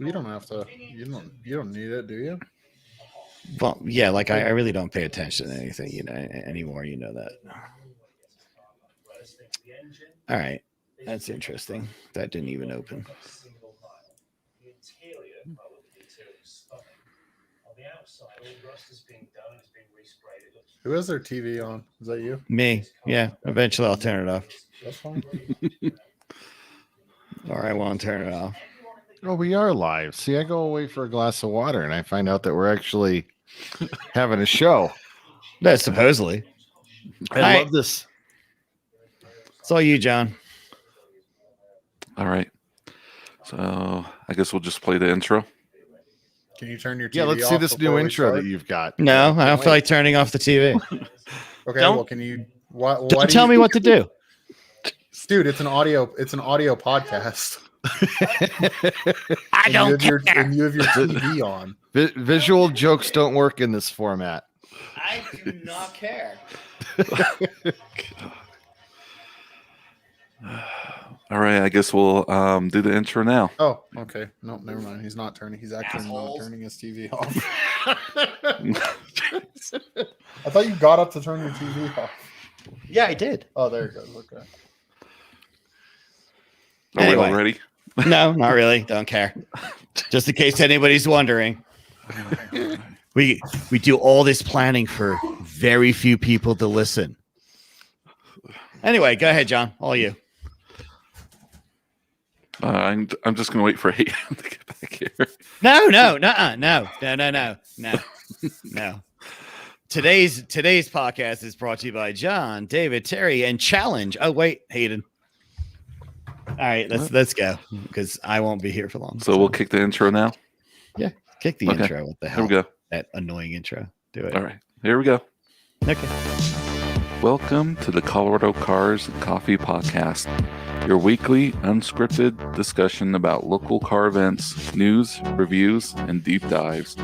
You don't have to. You don't need it, do you? Well, yeah, like I really don't pay attention to anything, anymore. You know that. All right, that's interesting. That didn't even open. Who has their TV on? Is that you? Me. Yeah. Eventually, I'll turn it off. That's fine. Or I won't turn it off. Oh, we are live. See, I go away for a glass of water, and I find out that we're actually having a show. No, supposedly. I love this. It's all you, John. All right. So I guess we'll just play the intro. Can you turn your TV Yeah, let's off see this new before we intro start? that you've got. No, I don't feel like turning off the TV. Okay, Don't- well, can you? Why Don't tell me what to do. dude. It's an audio podcast. I don't care. And you have your TV on. Visual jokes don't work in this format. I do not care. All right. I guess we'll do the intro now. Oh, okay. No, never mind. He's not turning. He's actually not turning his TV off. I thought you got up to turn your TV off. Yeah, I did. Oh, there it goes. Okay. Are Anyway. we all ready? No, not really. Don't care. Just in case anybody's wondering. We do all this planning for very few people to listen. Anyway, go ahead, John. All you. I'm just going to wait for Hayden to get back here. No. Today's podcast is brought to you by John, David, Terry, and Challenge. Oh wait, Hayden. All right, let's go because I won't be here for long. So we'll kick the intro now. Yeah, kick the Okay. intro. What the hell? Here we go. That annoying intro. Do it. All right. Here we go. Okay. Welcome to the Colorado Cars and Coffee Podcast, your weekly unscripted discussion about local car events, news, reviews, and deep dives.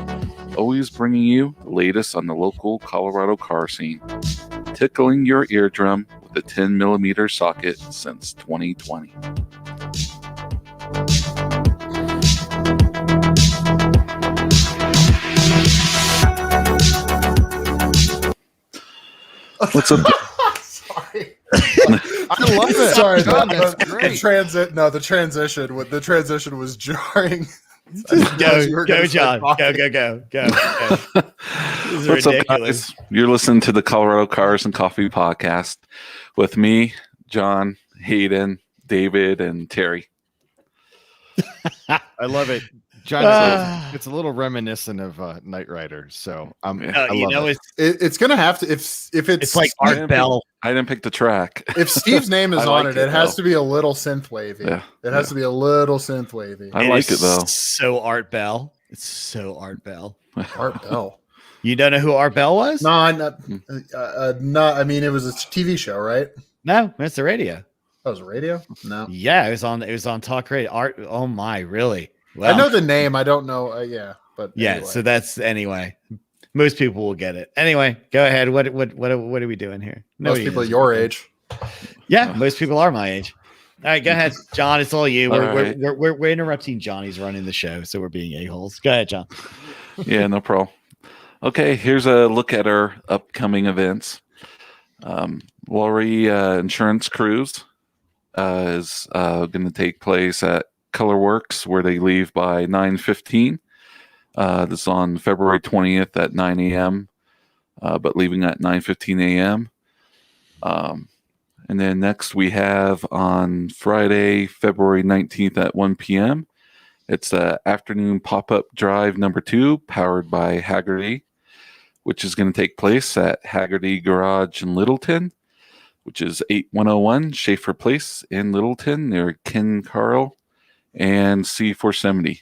Always bringing you the latest on the local Colorado car scene, tickling your eardrum with a 10mm socket since 2020. What's up? Sorry. I love it. Sorry, That's the great. the transition was jarring. Go, John. Go. This is What's up, ridiculous. guys? You're listening to the Colorado Cars and Coffee Podcast with me, John, Hayden, David, and Terry. I love it. John, it's a little reminiscent of Knight Rider, so I love it. It's gonna have to if It's like I Art didn't Bell. I didn't pick the track. if Steve's name is I on like it, it, it has though. to be a little synth wavy. Yeah, It has to be a little synth wavy. I like it is though. So Art Bell. It's so Art Bell. Art Bell. You don't know who Art Bell was? No, not. I mean, it was a TV show, right? No, it's the radio. That was a radio. No, Yeah, it was on talk radio. Art. Oh my, really? Well, I know the name. I don't know. Yeah, but Yeah, anyway. so that's anyway. Most people will get it. Anyway, go ahead. What are we doing here? most Nobody people knows. your age. Yeah, most people are my age. All right, go ahead, John. It's all you. All We're, right. we're interrupting Johnny's running the show, so we're being a-holes. Go ahead, John. Yeah, no problem. Okay, here's a look at our upcoming events. Lowry Insurance Cruise is going to take place at Colorworks, where they leave by 9:15. This is on February 20th at 9 a.m., but leaving at 9:15 a.m. And then next we have on Friday, February 19th at 1 p.m. It's afternoon pop-up drive number 2, powered by Haggerty, which is going to take place at Haggerty Garage in Littleton, which is 8101 Schaefer Place in Littleton near Ken Carl and C470.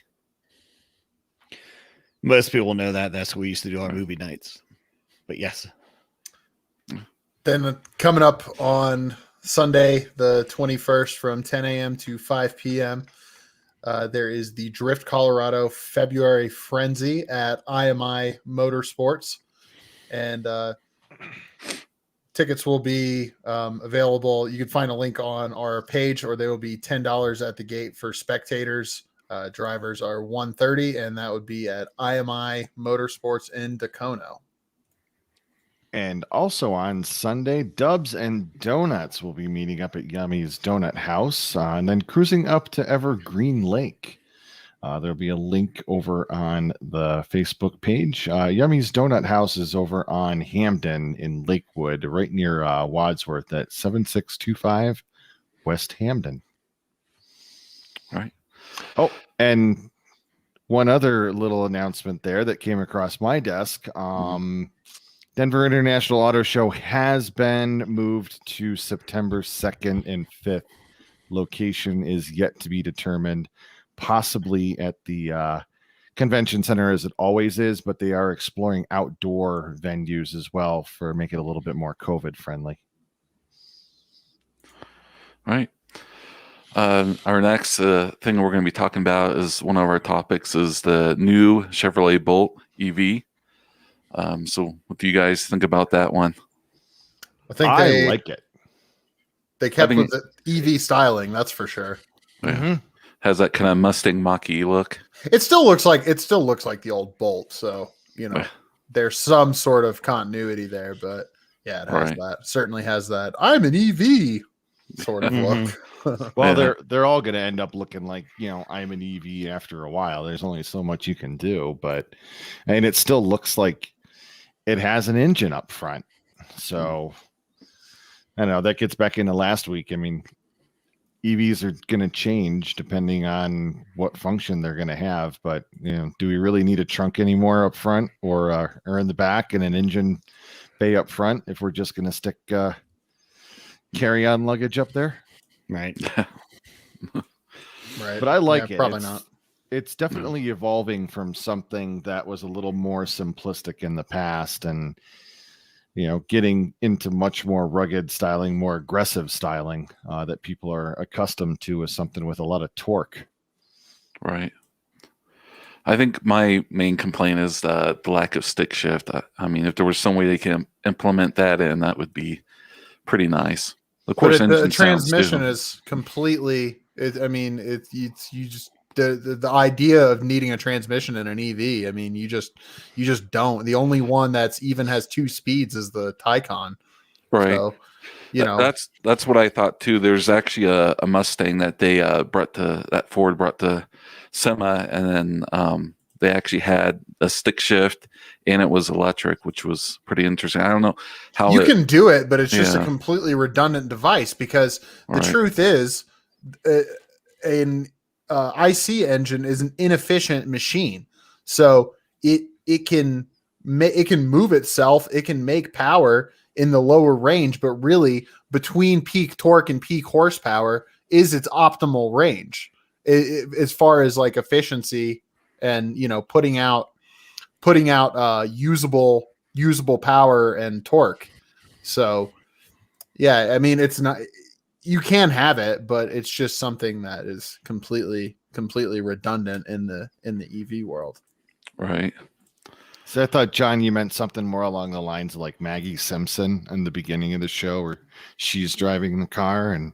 Most people know that. That's where we used to do our movie nights. But yes. Then coming up on Sunday, the 21st, from 10 a.m. to 5 p.m., there is the Drift Colorado February Frenzy at IMI Motorsports. And tickets will be available. You can find a link on our page, or they will be $10 at the gate for spectators. Drivers are 1:30, and that would be at IMI Motorsports in Dacono. And also on Sunday, Dubs and Donuts will be meeting up at Yummy's Donut House and then cruising up to Evergreen Lake. There'll be a link over on the Facebook page. Yummy's Donut House is over on Hamden in Lakewood, right near Wadsworth at 7625 West Hamden. All right. Oh, and one other little announcement there that came across my desk. Denver International Auto Show has been moved to September 2nd and 5th. Location is yet to be determined, possibly at the convention center as it always is, but they are exploring outdoor venues as well for make it a little bit more COVID friendly. All right. Our next thing we're going to be talking about is one of our topics is the new Chevrolet Bolt EV. So what do you guys think about that one? I think I like it. They kept with the EV styling, that's for sure. Yeah. Mm-hmm. Has that kind of Mustang Mach-E look. It still looks like the old Bolt, so there's some sort of continuity there, but yeah, it has that. Certainly has that. I'm an EV sort of look. Well, they're all going to end up looking like, I'm an EV after a while. There's only so much you can do, and it still looks like it has an engine up front. So I don't know, that gets back into last week. I mean, EVs are going to change depending on what function they're going to have, but do we really need a trunk anymore up front or in the back and an engine bay up front if we're just going to stick carry-on luggage up there? Right. Right. But I like it. Probably not. It's definitely evolving from something that was a little more simplistic in the past and, getting into much more rugged styling, more aggressive styling that people are accustomed to as something with a lot of torque. Right. I think my main complaint is the lack of stick shift. I mean, if there was some way they can implement that in, that would be pretty nice. Of course, the transmission is completely. The idea of needing a transmission in an EV. I mean, you just don't. The only one that's even has 2 speeds is the Taycan. Right. So, that's what I thought too. There's actually a Mustang that they Ford brought to SEMA, and then they actually had a stick shift, and it was electric, which was pretty interesting. I don't know how you can do it, but it's just a completely redundant device because the truth is, an IC engine is an inefficient machine. So it can move itself. It can make power in the lower range, but really between peak torque and peak horsepower is its optimal range as far as like efficiency and putting out usable power and torque. So yeah, I mean, it's not, you can have it, but it's just something that is completely redundant in the EV world. Right. So I thought, John, you meant something more along the lines of like Maggie Simpson in the beginning of the show where she's driving the car and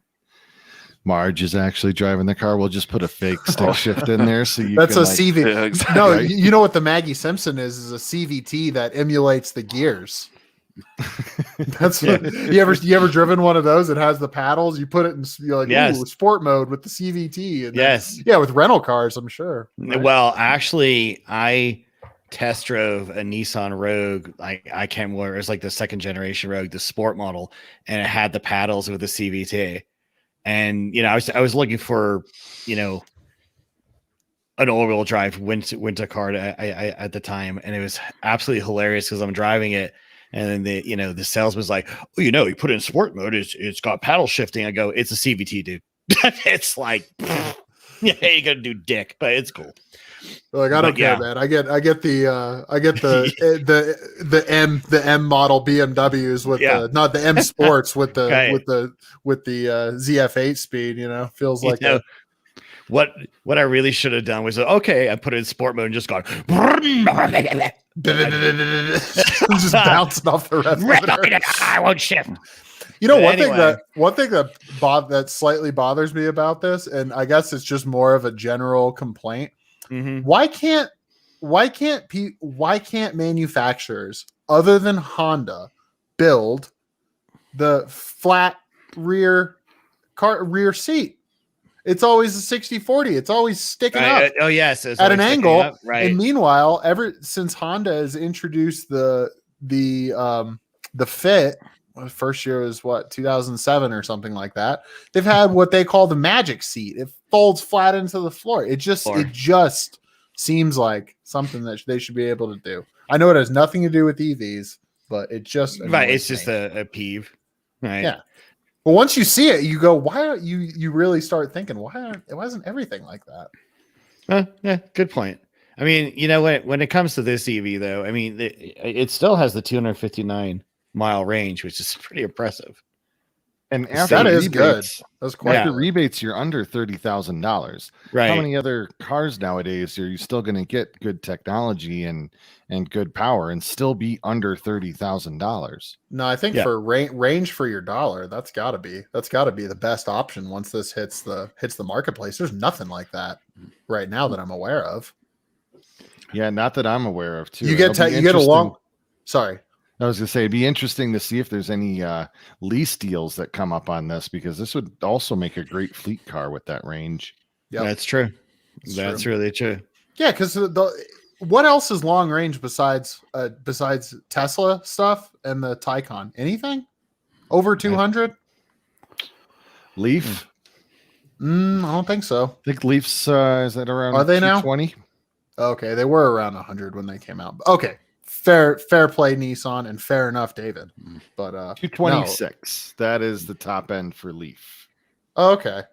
Marge is actually driving the car. We'll just put a fake stick shift in there. So you that's can a CVT. Yeah, exactly. No, you know what the Maggie Simpson is a CVT that emulates the gears. That's you ever driven one of those? It has the paddles. You put it in, you're like, ooh, sport mode with the CVT. And then, with rental cars, I'm sure. Right? Well, actually, I test drove a Nissan Rogue. I can't remember. It was like the 2nd generation Rogue, the sport model, and it had the paddles with the CVT. And I was looking for an all-wheel drive winter car at the time, and it was absolutely hilarious because I'm driving it. And then the salesman's like, oh, you put it in sport mode. It's got paddle shifting. I go, it's a CVT, dude. It's like, yeah, you gotta do dick, but it's cool. Like, I don't care, man. I get the M model BMWs with not the M Sports with the ZF8 speed. Feels like what I really should have done was I put it in sport mode and just gone just bouncing off the rest of it. I won't shift. You know, But one thing that slightly bothers me about this, and I guess it's just more of a general complaint. Mhm. Why can't manufacturers other than Honda build the flat rear seat? It's always a 60/40. It's always sticking up Oh yes, it's at an always sticking angle. up, right? And meanwhile, ever since Honda has introduced the Fit, well, first year was 2007 or something like that. They've had what they call the magic seat. It folds flat into the floor. It just seems like something that they should be able to do. I know it has nothing to do with EVs, but it just Right. It's just a peeve, right? Yeah. But once you see it, you go, why don't you really start thinking, it wasn't everything like that? Yeah, good point. I mean, you know what? When it comes to this EV, though, I mean, it still has the 259-mile range, which is pretty impressive. And after That is rebates, good. That's quite after good. rebates, you're under $30,000. Right. How many other cars nowadays are you still going to get good technology and good power and still be under $30,000? No, I think for range for your dollar, that's got to be the best option once this hits the marketplace. There's nothing like that right now that I'm aware of. Yeah, not that I'm aware of. Too. You get a long. Sorry, I was going to say it'd be interesting to see if there's any lease deals that come up on this, because this would also make a great fleet car with that range. Yeah, that's true. That's really true. Yeah, because what else is long range besides Tesla stuff and the Taycan? Anything over 200? Leaf? I don't think so. I think Leafs is that around? Are they now 220? Okay, they were around 100 when they came out. Okay, fair play, Nissan, and fair enough, David. But 226. No. That is the top end for Leaf. Okay,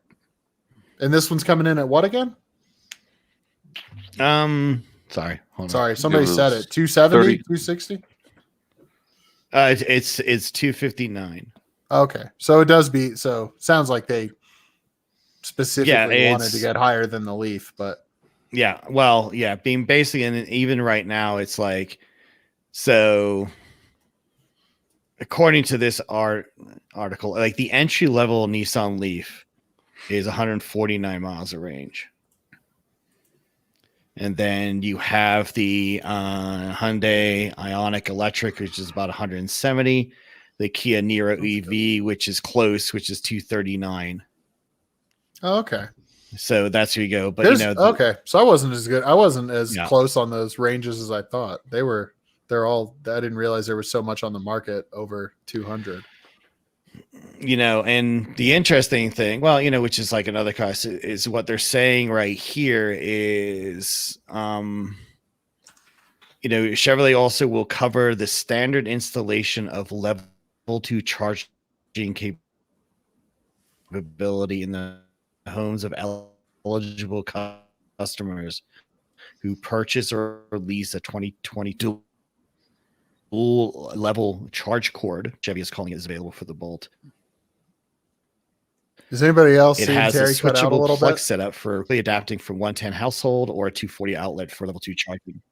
and this one's coming in at what again? Sorry, somebody said it. 270, 260. It's 259. Okay, so it does be so. Sounds like they specifically wanted to get higher than the Leaf, but. Yeah, well, yeah, being basically, and even right now, it's like, so according to this article, like the entry level Nissan Leaf is 149 miles of range. And then you have the Hyundai Ioniq Electric, which is about 170. The Kia Niro EV, which is close, which is 239. Oh, okay. So that's where you go. But okay. So I wasn't as good. I wasn't as close on those ranges as I thought. They're all. I didn't realize there was so much on the market over 200. And the interesting thing, which is like another cost, is what they're saying right here is, Chevrolet also will cover the standard installation of level 2 charging capability in the homes of eligible customers who purchase or lease a 2022 level charge cord. Chevy is calling it, is available for the Bolt. Does anybody else it see has Terry a cut out a switchable little plug bit? setup for adapting from 110 household or a 240 outlet for level 2 charging.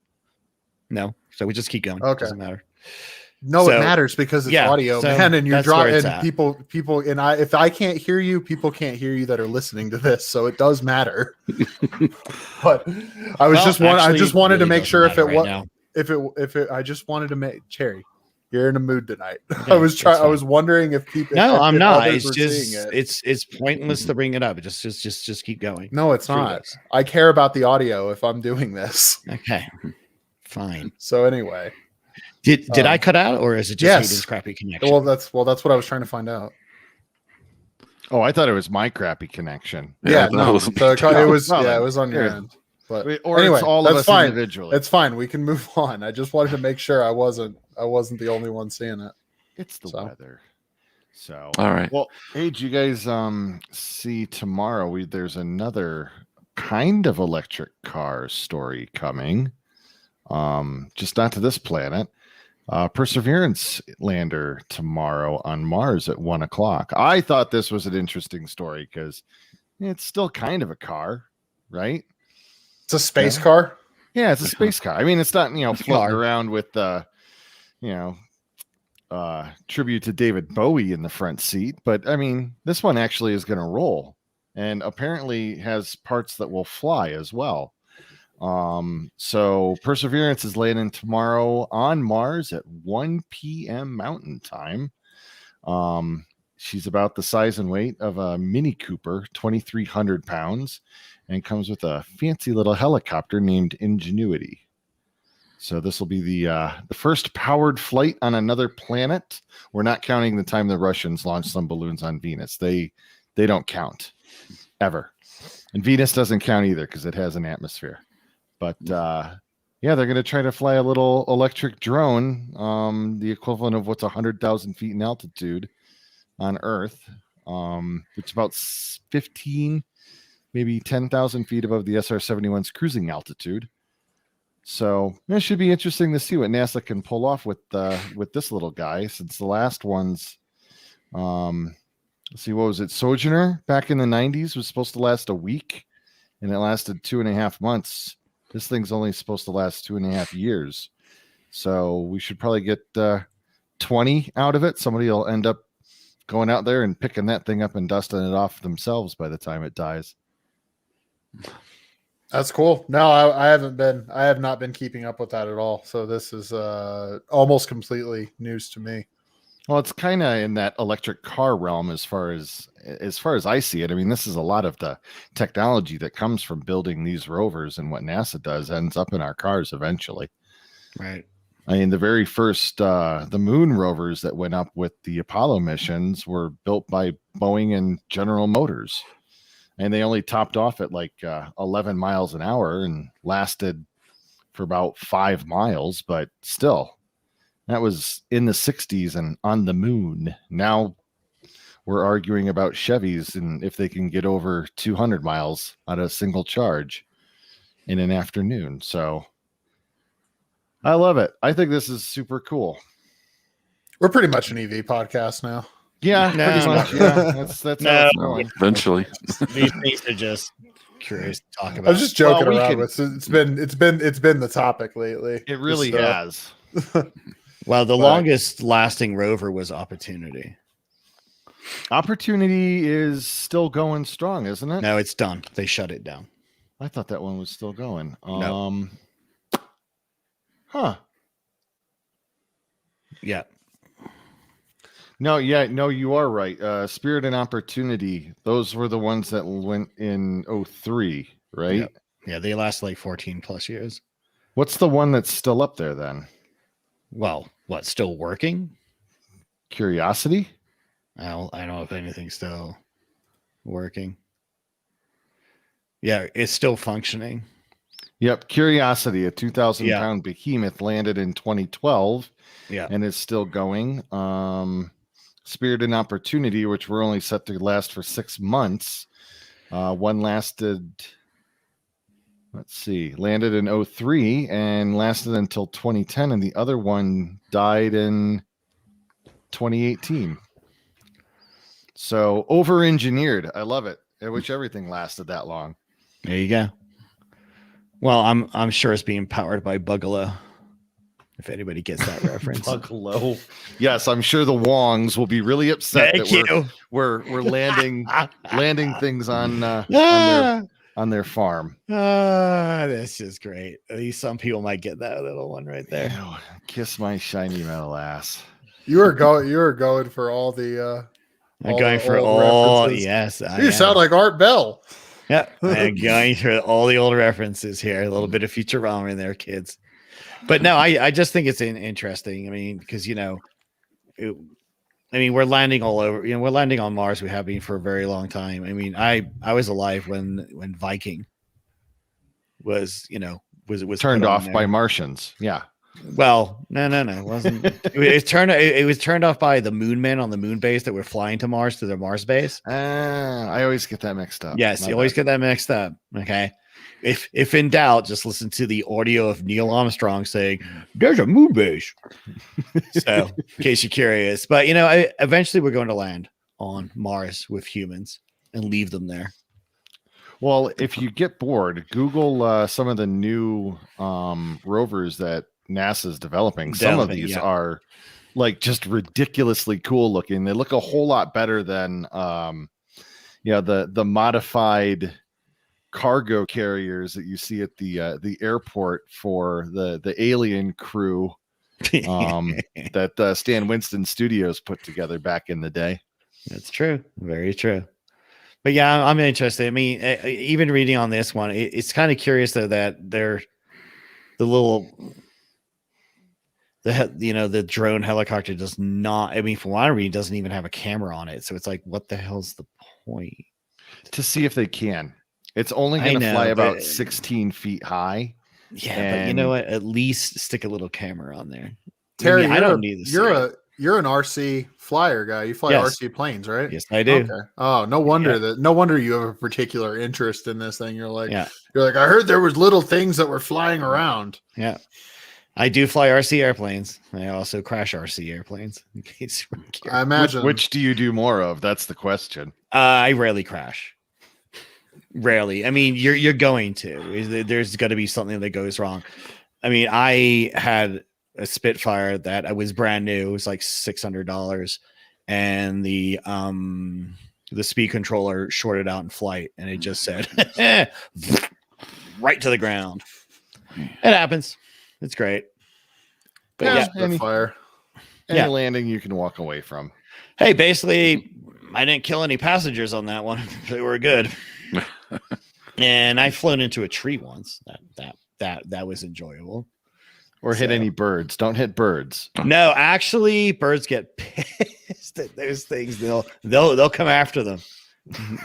No, so we just keep going. Okay, doesn't matter. No, it matters because it's audio, man, and you're dropping. And people, and if I can't hear you, people can't hear you that are listening to this, so it does matter. But I just wanted to make sure I just wanted to make Cherry. You're in a mood tonight. Okay, I was wondering if people. No, I'm not. It's just it's pointless to bring it up. Just keep going. No, it's not. I care about the audio if I'm doing this. Okay, fine. So anyway. Did I cut out, or is it just Hayden's crappy connection? Well, that's what I was trying to find out. Oh, I thought it was my crappy connection. Yeah, no. So it was on your end. But anyway, it's all of us fine. Individually. It's fine. We can move on. I just wanted to make sure I wasn't the only one seeing it. It's the weather. So all right. Well, hey, did you guys see tomorrow? There's another kind of electric car story coming. Just not to this planet. Perseverance lander tomorrow on Mars at 1:00. I thought this was an interesting story because it's still kind of a car, right? It's a space car. Yeah, it's a space car. I mean, it's not floating around with tribute to David Bowie in the front seat, but I mean, this one actually is going to roll and apparently has parts that will fly as well. So Perseverance is landing tomorrow on Mars at 1 p.m. Mountain Time. She's about the size and weight of a Mini Cooper, 2,300 pounds, and comes with a fancy little helicopter named Ingenuity. So this will be the first powered flight on another planet. We're not counting the time the Russians launched some balloons on Venus. They don't count ever, and Venus doesn't count either because it has an atmosphere. But yeah, they're going to try to fly a little electric drone, the equivalent of what's 100,000 feet in altitude on Earth, which is about 15, maybe 10,000 feet above the SR-71's cruising altitude. So it should be interesting to see what NASA can pull off with this little guy, since the last one's, let's see, what was it? Sojourner back in the 90s was supposed to last a week, and it lasted 2.5 months. This thing's only supposed to last 2.5 years. So we should probably get 20 out of it. Somebody will end up going out there and picking that thing up and dusting it off themselves by the time it dies. That's cool. No, I have not been keeping up with that at all. So this is almost completely news to me. Well, it's kind of in that electric car realm as far as I see it. I mean, this is a lot of the technology that comes from building these rovers, and what NASA does ends up in our cars eventually. Right. I mean, the very first the moon rovers that went up with the Apollo missions were built by Boeing and General Motors, and they only topped off at like 11 miles an hour and lasted for about 5 miles, but still, that was in the 60s and on the moon. Now we're arguing about Chevys and if they can get over 200 miles on a single charge in an afternoon. So I love it. I think this is super cool. We're pretty much an EV podcast now. Yeah, No. pretty much. Yeah, that's how it's going. Eventually. These things are just curious to talk I about. was just joking Well, we around can- with it's been the topic lately. It really Just, has. Well, the But- longest lasting rover was Opportunity. Opportunity is still going strong, isn't it? No, it's done. They shut it down. I thought that one was still going. No. Huh. Yeah. No, you are right. Spirit and Opportunity, those were the ones that went in 03, right? Yep. Yeah, they last like 14 plus years. What's the one that's still up there then? Well, what, still working? Curiosity? I don't know if anything's still working. Yeah, it's still functioning. Yep, Curiosity, a 2,000 Yeah. pound behemoth, landed in 2012 Yeah. and is still going. Spirit and Opportunity, which were only set to last for 6 months. One lasted, landed in 03 and lasted until 2010, and the other one died in 2018. So over-engineered. I love it. I wish everything lasted that long. There you go. Well, I'm sure it's being powered by Bugalo. If anybody gets that reference. Bugalo. Yes, I'm sure the Wongs will be really upset Thank that you. we're landing things on their farm. This is great. At least some people might get that little one right there. Ew, kiss my shiny metal ass. You were going for all the I'm all going the for old all. references. Yes, I You am. sound like Art Bell. Yeah, I'm going through all the old references here. A little bit of Futurama in there, kids. But no, I just think it's interesting. I mean, because we're landing all over. We're landing on Mars. We have been for a very long time. I mean, I was alive when Viking was Turned put on off there. by Martians. Yeah. Well, no, it wasn't. It was turned off by the moon men on the moon base that were flying to Mars to their Mars base. I always get that mixed up. Yes, My you always bad. get that mixed up. Okay. If in doubt, just listen to the audio of Neil Armstrong saying, "There's a moon base." So, in case you're curious, but eventually we're going to land on Mars with humans and leave them there. Well, if you get bored, Google some of the new rovers that NASA's developing. Some of these Yeah. are like just ridiculously cool looking. They look a whole lot better than the modified cargo carriers that you see at the airport for the alien crew that Stan Winston Studios put together back in the day. That's true. Very true. But yeah, I'm interested. I mean, even reading on this one, it's kind of curious though that they're the drone helicopter does not. I mean, from what I read, doesn't even have a camera on it. So it's like, what the hell's the point? To see if they can. It's only going to fly about 16 feet high. Yeah, but you know what? At least stick a little camber on there. Terry, I don't need this. You're an RC flyer guy. You fly RC planes, right? Yes, I do. Okay. Oh, no wonder no wonder you have a particular interest in this thing. You're like, I heard there was little things that were flying around. Yeah. I do fly RC airplanes. I also crash RC airplanes. In case I imagine. Which do you do more of? That's the question. I rarely crash. Rarely. I mean, you're going to. There's got to be something that goes wrong. I mean, I had a Spitfire that was brand new. It was like $600, and the speed controller shorted out in flight, and it just said right to the ground. It happens. It's great. But any landing you can walk away from. Hey, basically, I didn't kill any passengers on that one. They were good. And I've flown into a tree once. That was enjoyable. Or hit any birds. Don't hit birds. No, actually, birds get pissed at those things. They'll come after them.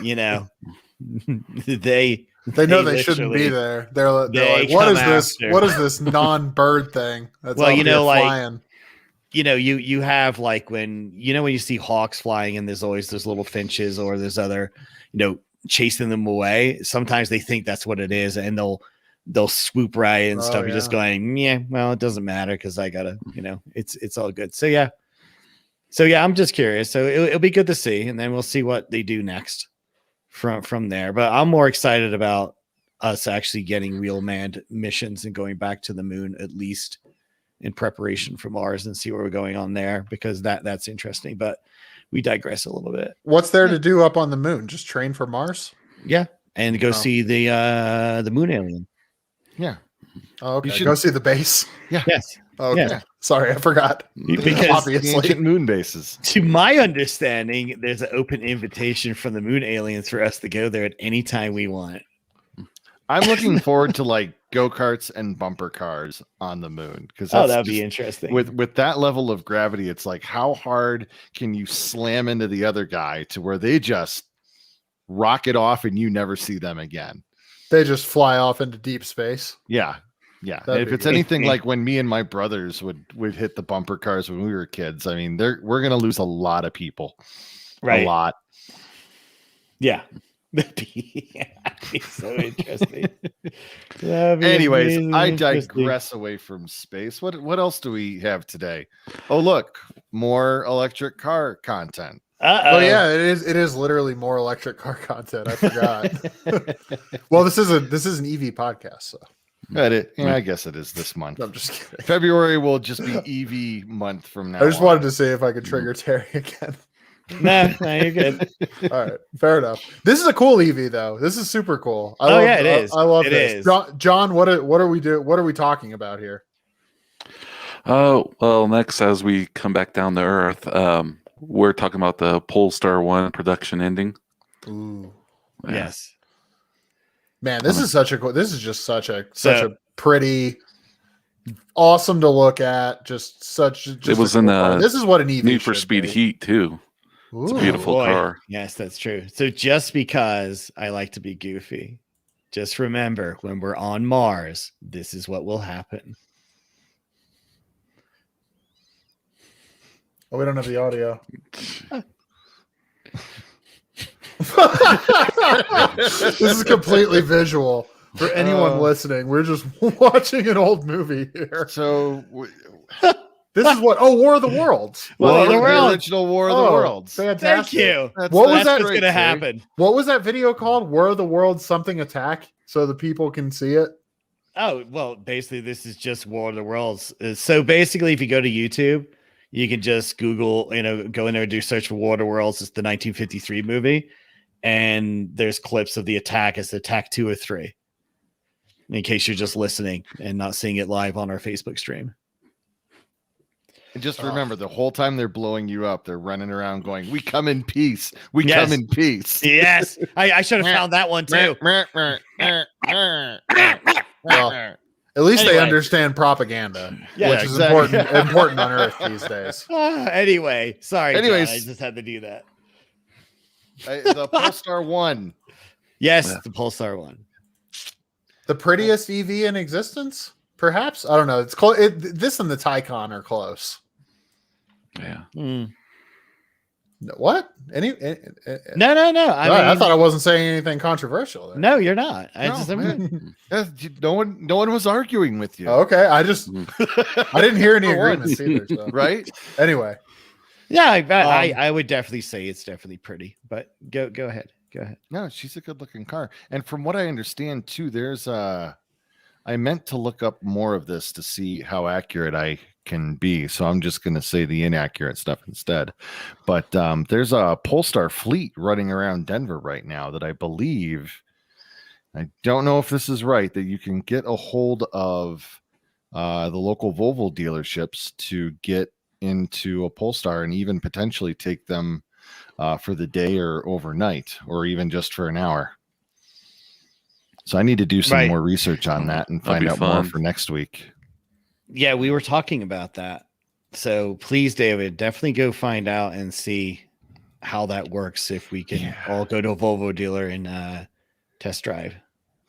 You know, they know they shouldn't be there. They're like, what is this? What is this non-bird thing? That's well, flying. You have like when you see hawks flying and there's always those little finches or there's other, chasing them away. Sometimes they think that's what it is, and they'll swoop right and stuff. You're just going, yeah, well, it doesn't matter because I gotta, it's all good. So yeah, I'm just curious. So it'll be good to see, and then we'll see what they do next from there. But I'm more excited about us actually getting real manned missions and going back to the moon, at least in preparation for Mars, and see where we're going on there, because that's interesting. But we digress a little bit. What's there to do up on the moon? Just train for Mars? Yeah, and go see the moon alien. Yeah. Oh, okay. Go see the base. Yeah. Yes. Oh, okay. Yeah. Sorry, I forgot. Because obviously, ancient moon bases. To my understanding, there's an open invitation from the moon aliens for us to go there at any time we want. I'm looking forward to like go-karts and bumper cars on the moon, because that'd be interesting. With that level of gravity, it's like, how hard can you slam into the other guy to where they just rocket off and you never see them again? They just fly off into deep space. Yeah. If it's anything like when me and my brothers would hit the bumper cars when we were kids, I mean, we're gonna lose a lot of people. Right. A lot. Yeah. That'd be so interesting. Anyways, I digress away from space. What else do we have today? Oh, look, more electric car content. Oh yeah, it is literally more electric car content. I forgot. Well, this is an EV podcast, so I guess it is this month. I'm just kidding. February will just be EV month from now. I just wanted to see if I could trigger Terry again. No, you're good. All right, fair enough. This is a cool EV though. This is super cool. It is. I love this. John, what are we doing? What are we talking about here? Oh, well, next, as we come back down to Earth, we're talking about the Polestar 1 production ending. Ooh. Yeah. Yes. Man, this is just such a pretty, awesome to look at. It was in the. This is what an EV Need for Speed be. Heat too. It's a beautiful car. Yes, that's true. So just because I like to be goofy, just remember when we're on Mars, this is what will happen. Oh, we don't have the audio. This is completely visual for anyone listening. We're just watching an old movie here. So this is what? Oh, War of the Worlds. The original War of the Worlds. Fantastic. Thank you. What was that going to happen? What was that video called? War of the Worlds something attack, so the people can see it. Oh, well, basically this is just War of the Worlds. So basically, if you go to YouTube, you can just Google, go in there and do search for Water Worlds. It's the 1953 movie. And there's clips of the attack. It's attack 2 or 3. In case you're just listening and not seeing it live on our Facebook stream. And just remember, the whole time they're blowing you up, they're running around going, "We come in peace. We come in peace." Yes. I should have found that one too. Well, at least they understand propaganda, which is important on Earth these days. Anyway, sorry. Anyways, John, I just had to do that. The Polestar 1. Yes, the Polestar 1. The prettiest EV in existence, perhaps. I don't know. It's close. This and the Taycan are close. Yeah. What? No. I thought I wasn't saying anything controversial there. No, you're not. No one was arguing with you. Okay, I didn't hear any agreements either. So. Right? Anyway. Yeah, I would definitely say it's definitely pretty, but go ahead. Go ahead. No, she's a good looking car. And from what I understand too, I meant to look up more of this to see how accurate I can be. So I'm just going to say the inaccurate stuff instead. But there's a Polestar fleet running around Denver right now that I believe, I don't know if this is right, that you can get a hold of the local Volvo dealerships to get into a Polestar and even potentially take them for the day or overnight or even just for an hour. So I need to do some more research on that and find out more for next week. Yeah, we were talking about that. So please, David, definitely go find out and see how that works. If we can all go to a Volvo dealer and test drive.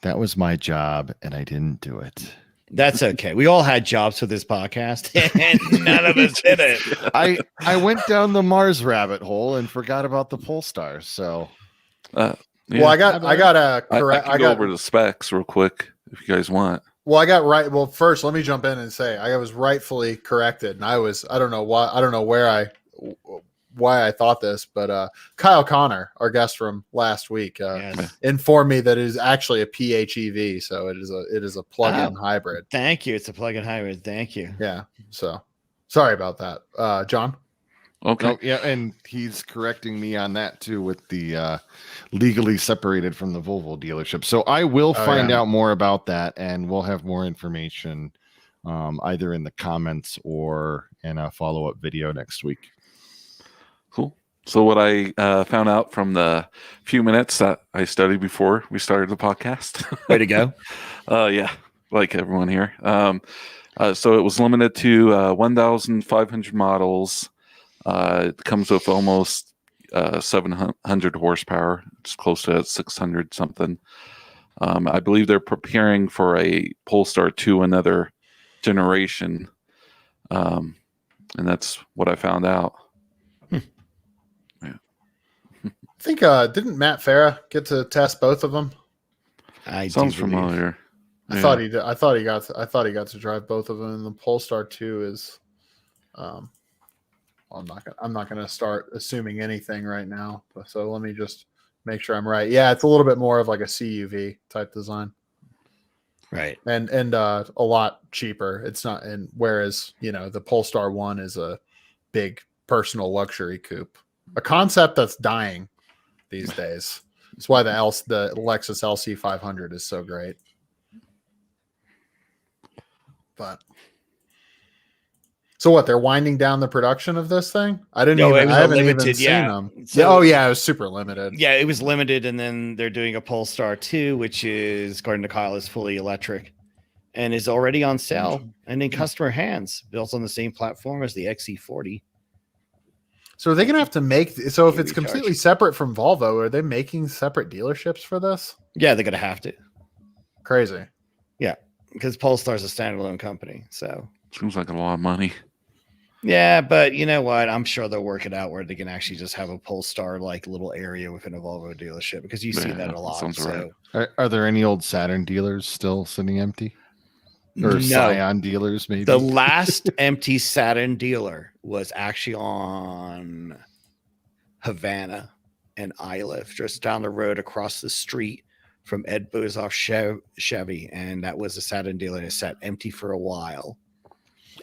That was my job and I didn't do it. That's okay. We all had jobs for this podcast and none of us did it. I went down the Mars rabbit hole and forgot about the Polestar. So, well, I got go over the specs real quick if you guys want. Well, I got right. Well, first, let me jump in and say I was rightfully corrected, and I don't know why I thought this, but Kyle Connor, our guest from last week, informed me that it is actually a PHEV, so it is a plug-in hybrid. Thank you. It's a plug-in hybrid. Thank you. Yeah. So sorry about that, John. Okay. Oh, yeah, and he's correcting me on that too with the legally separated from the Volvo dealership. So I will find out more about that, and we'll have more information either in the comments or in a follow-up video next week. Cool. So what I found out from the few minutes that I studied before we started the podcast. Way to go. Yeah, like everyone here. So it was limited to 1,500 models. It comes with almost 700 horsepower. It's close to 600 something. I believe they're preparing for a Polestar 2, another generation. And that's what I found out. I think didn't Matt Farah get to test both of them? Sounds familiar. I thought he did. I thought he got to drive both of them. And the Polestar 2 is I'm not gonna start assuming anything right now. So let me just make sure I'm right. Yeah, it's a little bit more of like a CUV type design. Right. And a lot cheaper. It's not, and whereas, the Polestar 1 is a big personal luxury coupe. A concept that's dying these days. That's why the Lexus LC 500 is so great. But so what? They're winding down the production of this thing? I haven't even seen them. So, it was super limited. Yeah, it was limited, and then they're doing a Polestar 2, which is, according to Kyle, is fully electric and is already on sale and in customer hands, built on the same platform as the XC40. So are they going to have to make? So if it's completely separate from Volvo, are they making separate dealerships for this? Yeah, they're going to have to. Crazy. Yeah, because Polestar is a standalone company. So seems like a lot of money. Yeah, but you know what? I'm sure they'll work it out where they can actually just have a Polestar like little area within a Volvo dealership, because you see that a lot. So. Right. Are there any old Saturn dealers still sitting empty? Or no. Scion dealers, maybe? The last empty Saturn dealer was actually on Havana and Iliff, just down the road across the street from Ed Bozoff Chevy, and that was a Saturn dealer that sat empty for a while.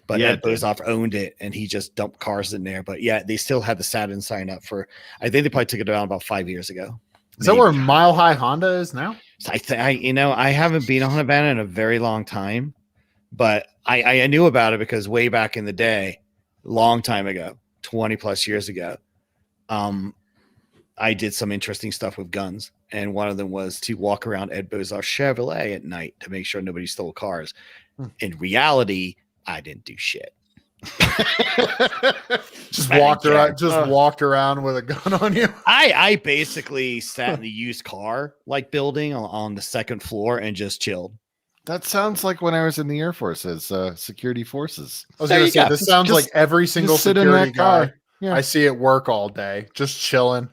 but Yeah, Ed it did. Bozoff owned it and he just dumped cars in there. But yeah, they still had the Saturn sign up for, I think they probably took it down about 5 years ago. Is that where Mile High Honda is now? So I haven't been on a van in a very long time, but I knew about it because way back in the day, long time ago, 20 plus years ago, I did some interesting stuff with guns. And one of them was to walk around Ed Bozoff's Chevrolet at night to make sure nobody stole cars. In reality, I didn't do shit. Just walked around with a gun on you. I basically sat in the used car building on the second floor and just chilled. That sounds like when I was in the Air Force as security forces. I was going to say, this sounds like every single sit in security that car. guy Yeah. I see at work all day, just chilling,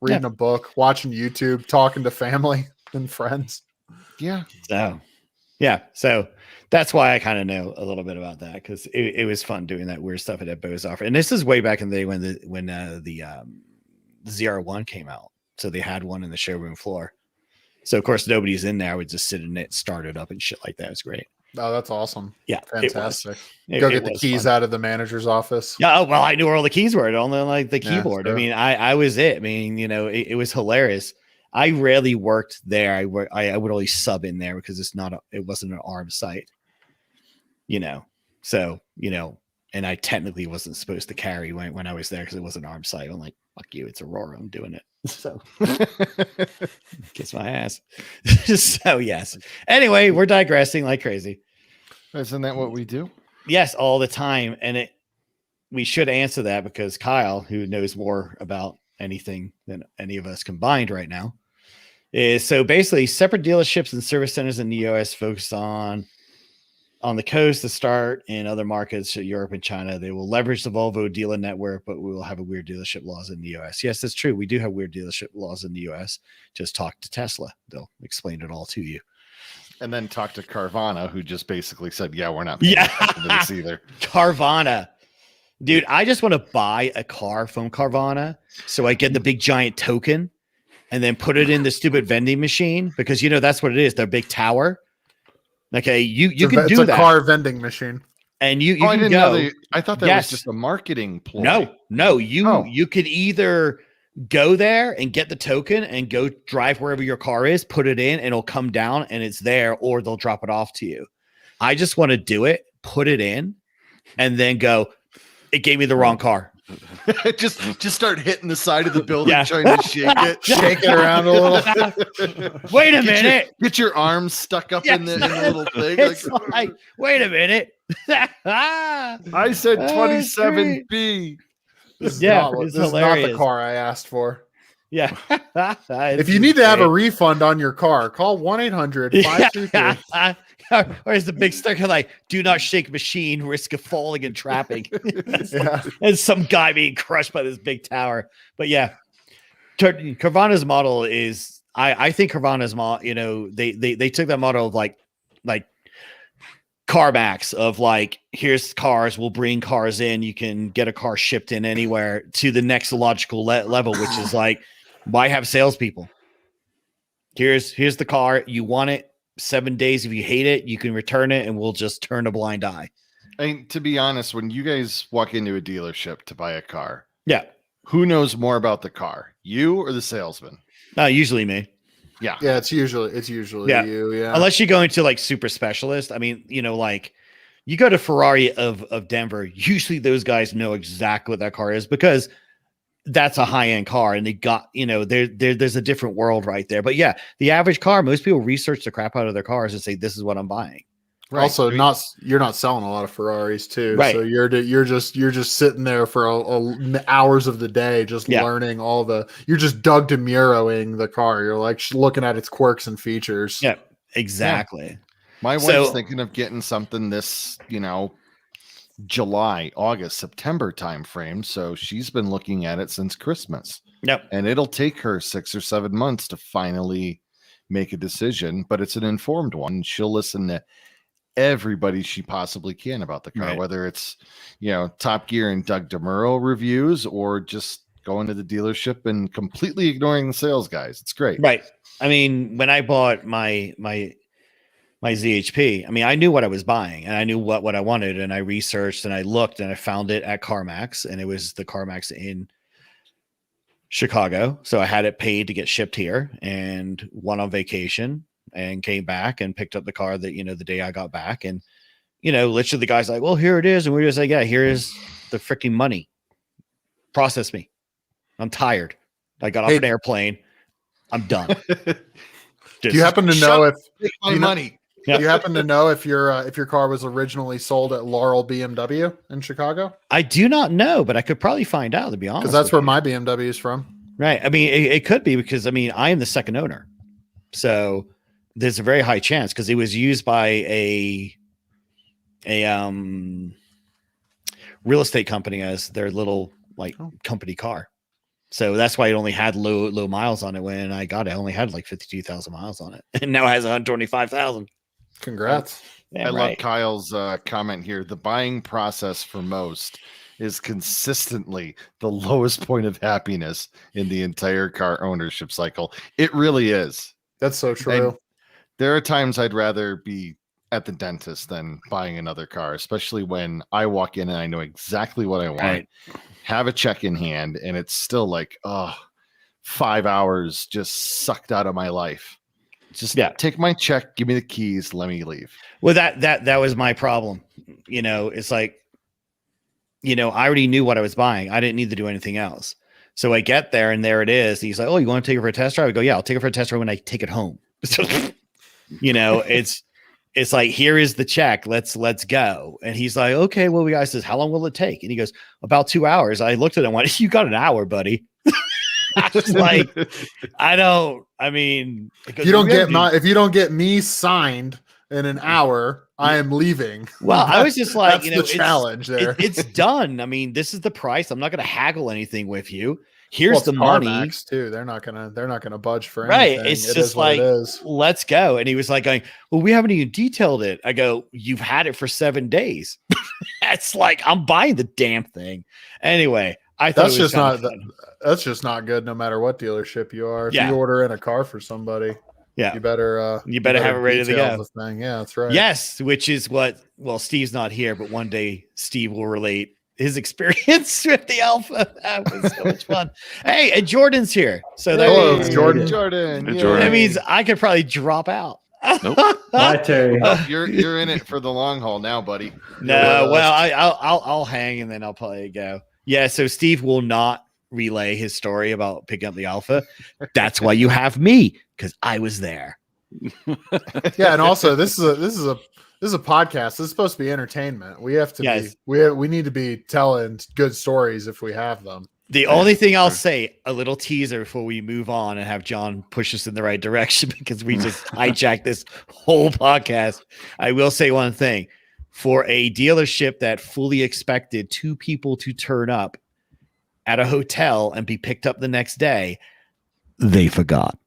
reading a book, watching YouTube, talking to family and friends. Yeah. So that's why I kind of know a little bit about that, because it was fun doing that weird stuff at Ed Bozoff. And this is way back in the day when the ZR1 came out. So they had one in the showroom floor. So of course nobody's in there. I would just sit in it, start it up and shit like that. It was great. Oh, that's awesome. Yeah. Fantastic. Go get the keys out of the manager's office. Yeah. Oh, well, I knew where all the keys were on the keyboard. Sure. I mean, I was it. I mean, it was hilarious. I rarely worked there. I would always sub in there because it wasn't an armed site, so, and I technically wasn't supposed to carry when I was there because it was an armed site. I'm like, fuck you. It's Aurora. I'm doing it. So kiss my ass. So yes. Anyway, we're digressing like crazy. Isn't that what we do? Yes, all the time. And we should answer that because Kyle, who knows more about anything than any of us combined right now, is so basically separate dealerships and service centers in the US focus on the coast to start in other markets, Europe and China. They will leverage the Volvo dealer network, but we will have a weird dealership laws in the US. Yes, that's true. We do have weird dealership laws in the US. Just talk to Tesla. They'll explain it all to you. And then talk to Carvana, who just basically said, yeah, we're not paying for this either. Carvana. Dude, I just want to buy a car from Carvana so I get the big giant token and then put it in the stupid vending machine because, that's what it is. Their big tower. Okay, you can do that. It's a car vending machine. And you I can didn't go. know I thought that was just a marketing ploy. No, you could either go there and get the token and go drive wherever your car is, put it in, and it'll come down and it's there, or they'll drop it off to you. I just want to do it, put it in, and then go, it gave me the wrong car. just start hitting the side of the building, trying to shake it, shake it around a little. Wait a minute. Get your arms stuck up in the little thing. It's like, wait a minute. I said 27B. This is not the car I asked for. Yeah. If you need to have a refund on your car, call 1-800-523. Or is the big sticker like, do not shake machine, risk of falling and trapping. Yeah. And some guy being crushed by this big tower. But yeah, Carvana's model is, I think Carvana's model, they took that model of like CarMax of like, here's cars, we'll bring cars in, you can get a car shipped in anywhere, to the next logical level, which is like, why have salespeople? Here's the car, you want it 7 days. If you hate it, you can return it and we'll just turn a blind eye. I mean, to be honest, when you guys walk into a dealership to buy a car, who knows more about the car, you or the salesman? Usually me. Yeah, it's usually you. Yeah, unless you go into like super specialist. I mean, like you go to Ferrari of Denver. Usually those guys know exactly what that car is because that's a high-end car, and they got there's a different world right there. But yeah, the average car, most people research the crap out of their cars and say this is what I'm buying. Right. Also, you're not selling a lot of Ferraris too, right? So you're just sitting there for hours of the day, just learning you're just Doug DeMuroing the car. You're like looking at its quirks and features. Yeah, exactly. Yeah. My wife's thinking of getting something this, July, August, September timeframe. So she's been looking at it since Christmas. Yep. And it'll take her 6 or 7 months to finally make a decision, but it's an informed one. She'll listen to everybody she possibly can about the car, whether it's, Top Gear and Doug DeMuro reviews or just going to the dealership and completely ignoring the sales guys. It's great. Right. I mean, when I bought my my ZHP. I mean, I knew what I was buying and I knew what I wanted, and I researched and I looked and I found it at CarMax, and it was the CarMax in Chicago. So I had it paid to get shipped here and went on vacation and came back and picked up the car that, the day I got back. And, literally the guy's like, well, here it is. And we're just like, yeah, here is the freaking money. Process me. I'm tired. I got off an airplane. I'm done. Do you happen to know if my money? Do you happen to know if your car was originally sold at Laurel BMW in Chicago? I do not know, but I could probably find out, to be honest. Because that's where my BMW is from. Right. I mean, it could be because, I am the second owner. So there's a very high chance because it was used by a real estate company as their little company car. So that's why it only had low miles on it. When I got it, I only had like 52,000 miles on it. And now it has 125,000. Congrats. Yeah, I love Kyle's comment here. The buying process for most is consistently the lowest point of happiness in the entire car ownership cycle. It really is. That's so true. And there are times I'd rather be at the dentist than buying another car, especially when I walk in and I know exactly what I want, Right. have a check in hand, and it's still like, 5 hours just sucked out of my life. Just take my check, give me the keys, let me leave. Well, that was my problem. It's like, I already knew what I was buying. I didn't need to do anything else. So I get there and there it is. He's like, oh, you want to take it for a test drive? I go, yeah, I'll take it for a test drive when I take it home. It's like, here is the check. Let's go. And he's like, okay, well, the guy says, how long will it take? And he goes, about 2 hours. I looked at him and went, you got an hour, buddy. I was like, if you don't get me signed in an hour, I am leaving. Well, I was just like, that's the challenge there. It's done. I mean, this is the price. I'm not going to haggle anything with you. Here's the money CarMax too. They're not gonna budge for right. anything. It's just like, let's go. And he was like going, well, we haven't even detailed it. I go, you've had it for 7 days. That's like, I'm buying the damn thing. Anyway, I thought that's just not good. No matter what dealership you are, if Yeah. you order in a car for somebody, yeah, you better have it ready to go. the thing. Yeah, that's right. Yes, which is what. Well, Steve's not here, but one day Steve will relate his experience with the Alpha. That was so much fun. Hey, and Jordan's here. So that Hello, means, Jordan. Jordan. Hey, yay. Jordan. that means I could probably drop out. Nope. Hi, Terry. You're in it for the long haul now, buddy. No, well, I'll hang and then I'll probably go. Yeah, so Steve will not relay his story about picking up the Alpha. That's why you have me, because I was there. Yeah, and also this is a podcast. This is supposed to be entertainment. We have to Yes. we need to be telling good stories if we have them. The only thing I'll say, a little teaser before we move on and have John push us in the right direction, because we just hijacked this whole podcast. I will say one thing. For a dealership that fully expected 2 people to turn up at a hotel and be picked up the next day, they forgot.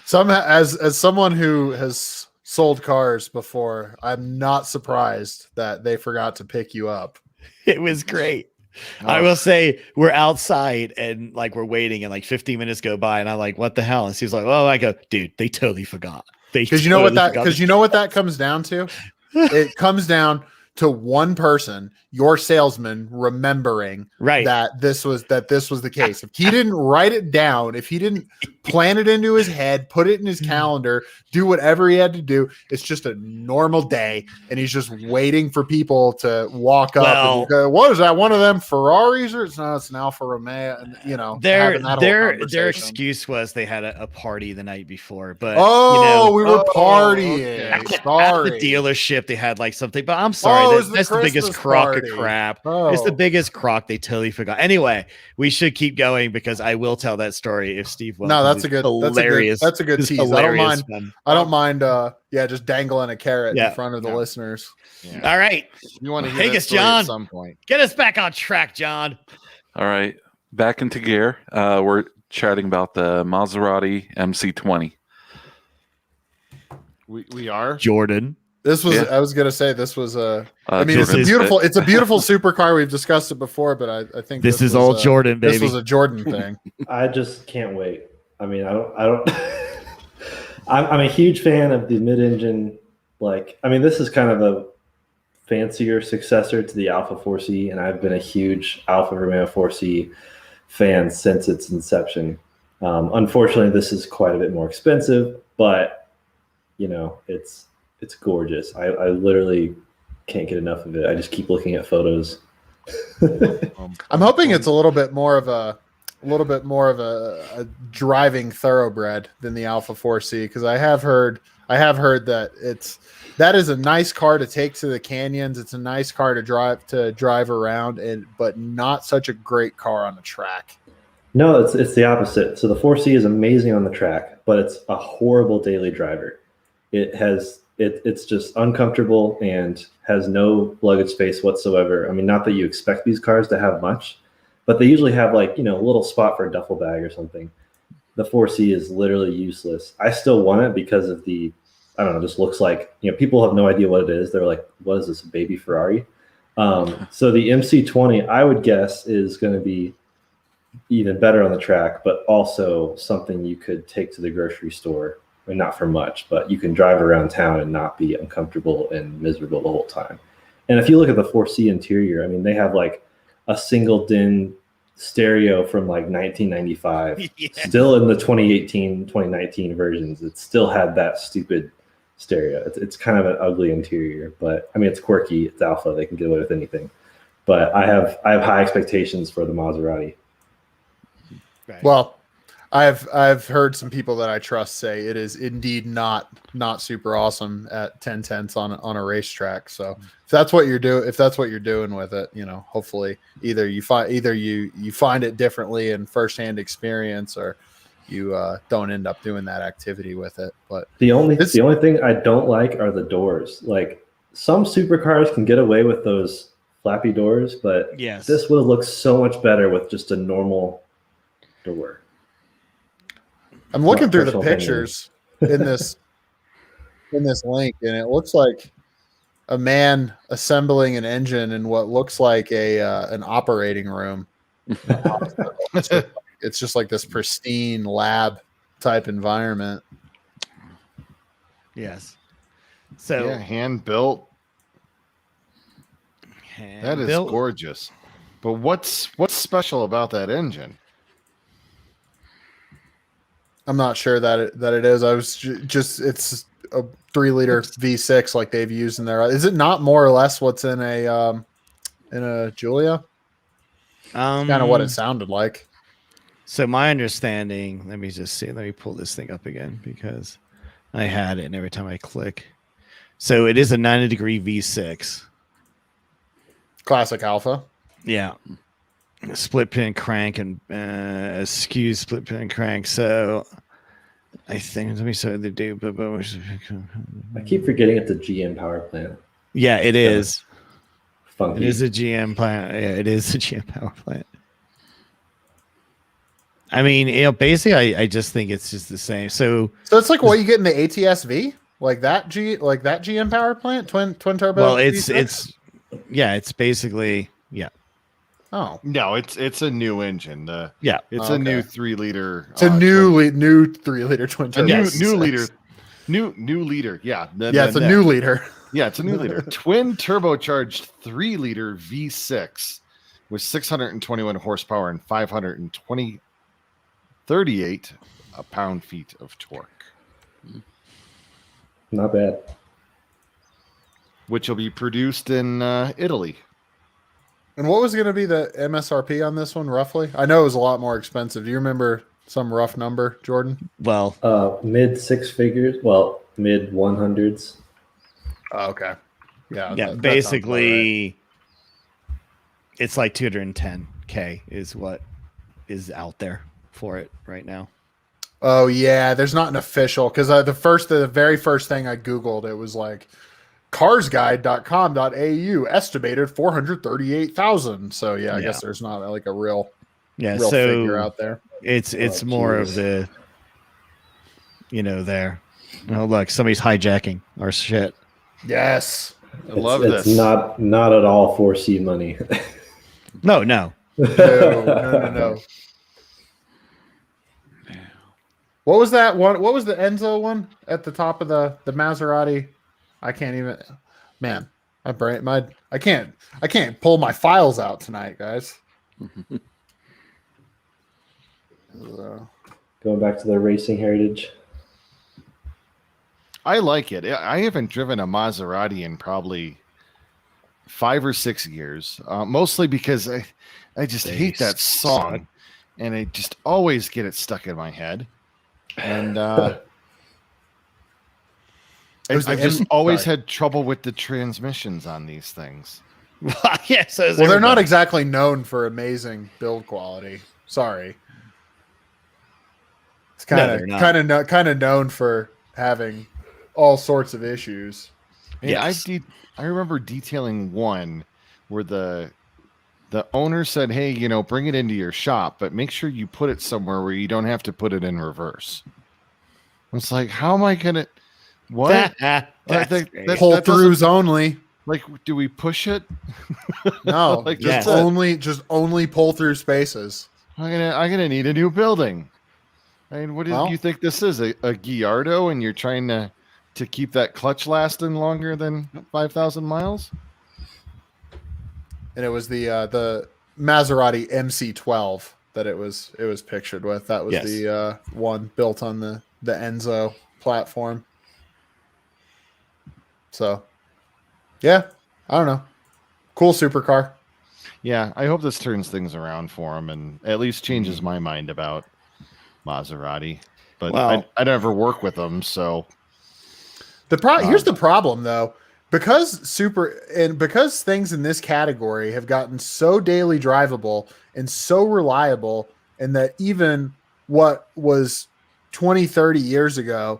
Somehow, as someone who has sold cars before, I'm not surprised that they forgot to pick you up. It was great. I will say we're outside and like we're waiting and like 15 minutes go by and I'm like, what the hell? And she's like, oh, I go, dude, they totally forgot. Because you know what that comes down to? It comes down to one person, your salesman, remembering right that this was the case. If he didn't write it down, if he didn't plan it into his head, put it in his calendar, do whatever he had to do, it's just a normal day, and he's just waiting for people to walk up and go, what is that? One of them Ferraris, or it's an Alfa Romeo, and their excuse was they had a party the night before, but we were partying. Okay. at Sorry. the dealership they had like something, but I'm sorry, that's the biggest Christmas crock party. of crap. Oh. It's the biggest crock. They totally forgot. Anyway, we should keep going because I will tell that story if Steve wants. No, that's a good hilarious. That's a good It's tease. I don't mind fun. just dangling a carrot in front of the listeners. Yeah. All right, You want to hear Take that us, story John. at some point. get us back on track, John. All right, back into gear. We're chatting about the Maserati MC20. We are. Jordan. This was Yeah. I was gonna say this was I mean Jordan. it's a beautiful supercar. We've discussed it before, but I think This is was, all Jordan, baby. This was a Jordan thing. I just can't wait. I mean, I don't I'm a huge fan of the mid-engine. This is kind of a fancier successor to the Alpha 4C, and I've been a huge Alfa Romeo 4C fan since its inception. Unfortunately, this is quite a bit more expensive, but it's gorgeous. I literally can't get enough of it. I just keep looking at photos. I'm hoping it's a little bit more of a driving thoroughbred than the Alpha 4C, because I have heard that that is a nice car to take to the canyons. It's a nice car to drive around, but not such a great car on the track. No, it's the opposite. So the 4C is amazing on the track, but it's a horrible daily driver. It's just uncomfortable and has no luggage space whatsoever. I mean, not that you expect these cars to have much, but they usually have a little spot for a duffel bag or something. The 4C is literally useless. I still want it because of just looks like, people have no idea what it is. They're like, what is this, a baby Ferrari? So the MC20, I would guess, is going to be even better on the track, but also something you could take to the grocery store. I mean, not for much, but you can drive around town and not be uncomfortable and miserable the whole time. And if you look at the 4C interior, I mean, they have a single DIN stereo from 1995, still in the 2018, 2019 versions. It still had that stupid stereo. It's kind of an ugly interior, but I mean, it's quirky. It's Alpha. They can get away with anything. But I have high expectations for the Maserati. Right. Well, I've heard some people that I trust say it is indeed not super awesome at 10/10 on a racetrack. So if that's what you're doing with it, hopefully either you find it differently in firsthand experience, or you don't end up doing that activity with it. But the only thing I don't like are the doors. Some supercars can get away with those flappy doors, but yes, this would look so much better with just a normal door. I'm looking through the pictures in this link, and it looks like a man assembling an engine in what looks like an operating room. It's just like this pristine lab type environment. Yes. So yeah, hand built. That is gorgeous. But what's special about that engine? I'm not sure that it is. I was just it's a 3-liter V6 like they've used in there. Is it not more or less what's in a Giulia? Kind of what it sounded like. So my understanding, let me just see. Let me pull this thing up again because I had it, and every time I click. So it is a 90-degree V6. Classic Alpha. Yeah. Split pin crank and skew split pin crank. So I think let me say the do. I keep forgetting it's a GM power plant. Yeah, it is. Funky. It is a GM plant. Yeah, it is a GM power plant. I mean, basically, I just think it's just the same. So it's like what you get in the ATS-V, like that GM power plant, twin turbo. Well, V6? it's basically Oh no, it's a new engine. It's a new 3-liter. It's a new 3-liter twin turbo. New liter. Yeah. It's a new liter. Yeah, it's a new liter. Twin turbocharged 3-liter V6 with 621 horsepower and 538 pound-feet of torque. Not bad. Which will be produced in Italy. And what was going to be the MSRP on this one, roughly? I know it was a lot more expensive. Do you remember some rough number, Jordan? Well, mid 6 figures. Well, mid 100s. Oh, okay. Yeah. Yeah. Basically, it's like 210K is what is out there for it right now. Oh yeah, there's not an official because the very first thing I googled, it was like carsguide.com.au estimated 438,000. So yeah, I guess there's not like a real figure out there. It's more of the there. Oh look, somebody's hijacking our shit. Yes. I love this. this. Not at all 4C money. No. No. What was that one? What was the Enzo one at the top of the Maserati? I can't even. Man, I can't pull my files out tonight, guys. Going back to the racing heritage. I like it. I haven't driven a Maserati in probably 5 or 6 years, mostly because I just hate that song, and I just always get it stuck in my head. And I've just always had trouble with the transmissions on these things. Yes. Well, they're not exactly known for amazing build quality. Sorry. It's kind of known for having all sorts of issues. Yeah, I remember detailing one where the owner said, "Hey, bring it into your shop, but make sure you put it somewhere where you don't have to put it in reverse." It's like, how am I gonna? What? Pull throughs only. Like, do we push it? No, like just only pull through spaces. I'm gonna need a new building. I mean, what do you think this is? A Gallardo, and you're trying to keep that clutch lasting longer than 5,000 miles? And it was the Maserati MC12 that it was pictured with. That was the one built on the Enzo platform. So, yeah, I don't know. Cool supercar. Yeah, I hope this turns things around for him and at least changes my mind about Maserati. But I never work with them, so. Here's the problem, though. Because things in this category have gotten so daily drivable and so reliable, and that even what was 20, 30 years ago,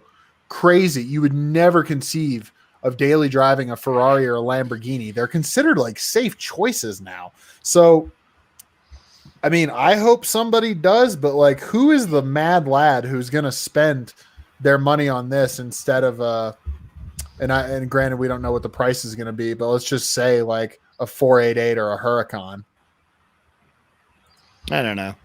crazy, you would never conceive of daily driving a Ferrari or a Lamborghini. They're considered like safe choices now. So, I mean, I hope somebody does, but like, who is the mad lad who's going to spend their money on this instead of and granted, we don't know what the price is going to be, but let's just say like a 488 or a Huracan. I don't know.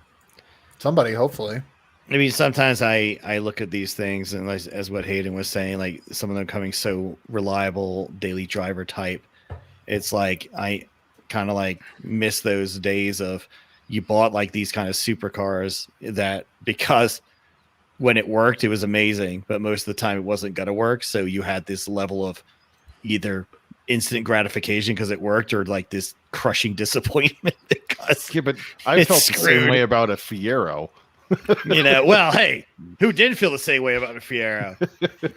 Somebody, hopefully. I mean, sometimes I look at these things, and as what Hayden was saying, like some of them coming so reliable, daily driver type, it's like I kind of like miss those days of you bought like these kind of supercars that because when it worked, it was amazing, but most of the time it wasn't going to work. So you had this level of either instant gratification because it worked or like this crushing disappointment because but I felt the same way about a Fiero. Well, hey, who didn't feel the same way about a Fiero?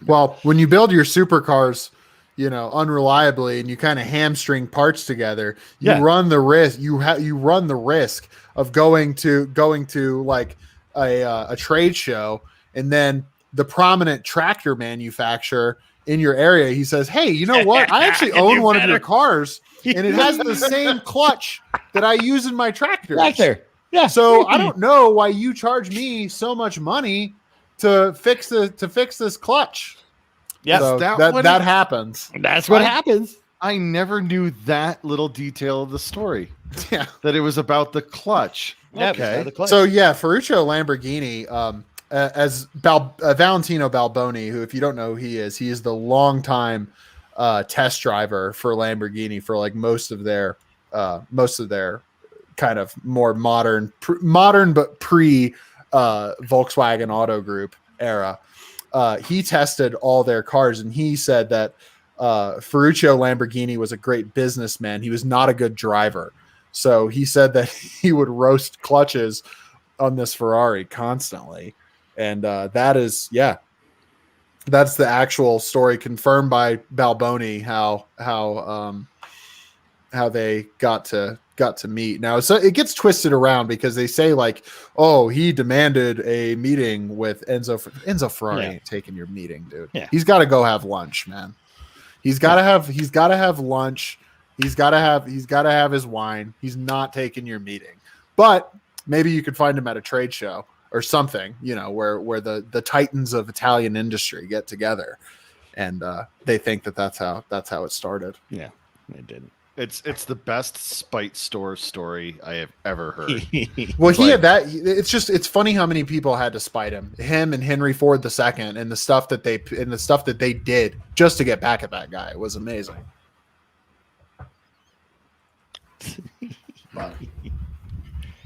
Well, when you build your supercars, unreliably, and you kind of hamstring parts together, you run the risk. You run the risk of going to like a trade show, and then the prominent tractor manufacturer in your area, he says, "Hey, you know what? I actually own one of your cars, and it has the same clutch that I use in my tractors." Yeah. So I don't know why you charge me so much money to fix this clutch. Yeah, so that happens. That's what happens. I never knew that little detail of the story. Yeah, that it was about the clutch. Yeah, okay. So Ferruccio Lamborghini, as Valentino Balboni, who, if you don't know who he is the longtime test driver for Lamborghini for like most of their kind of more modern but pre Volkswagen Auto Group era. He tested all their cars, and he said that Ferruccio Lamborghini was a great businessman. He was not a good driver. So he said that he would roast clutches on this Ferrari constantly. And that's the actual story confirmed by Balboni, how they got to meet. Now, so it gets twisted around because they say like, oh, he demanded a meeting with Enzo Ferrari. Ain't taking your meeting, dude. Yeah. He's got to go have lunch, man. He's got to have lunch. He's got to have his wine. He's not taking your meeting. But maybe you could find him at a trade show or something, where the titans of Italian industry get together, and they think that's how it started. Yeah, they did. It's the best spite store story I have ever heard. Well, It's he like- had that. It's funny how many people had to spite him and Henry Ford II, and the stuff that they did just to get back at that guy. It was amazing. But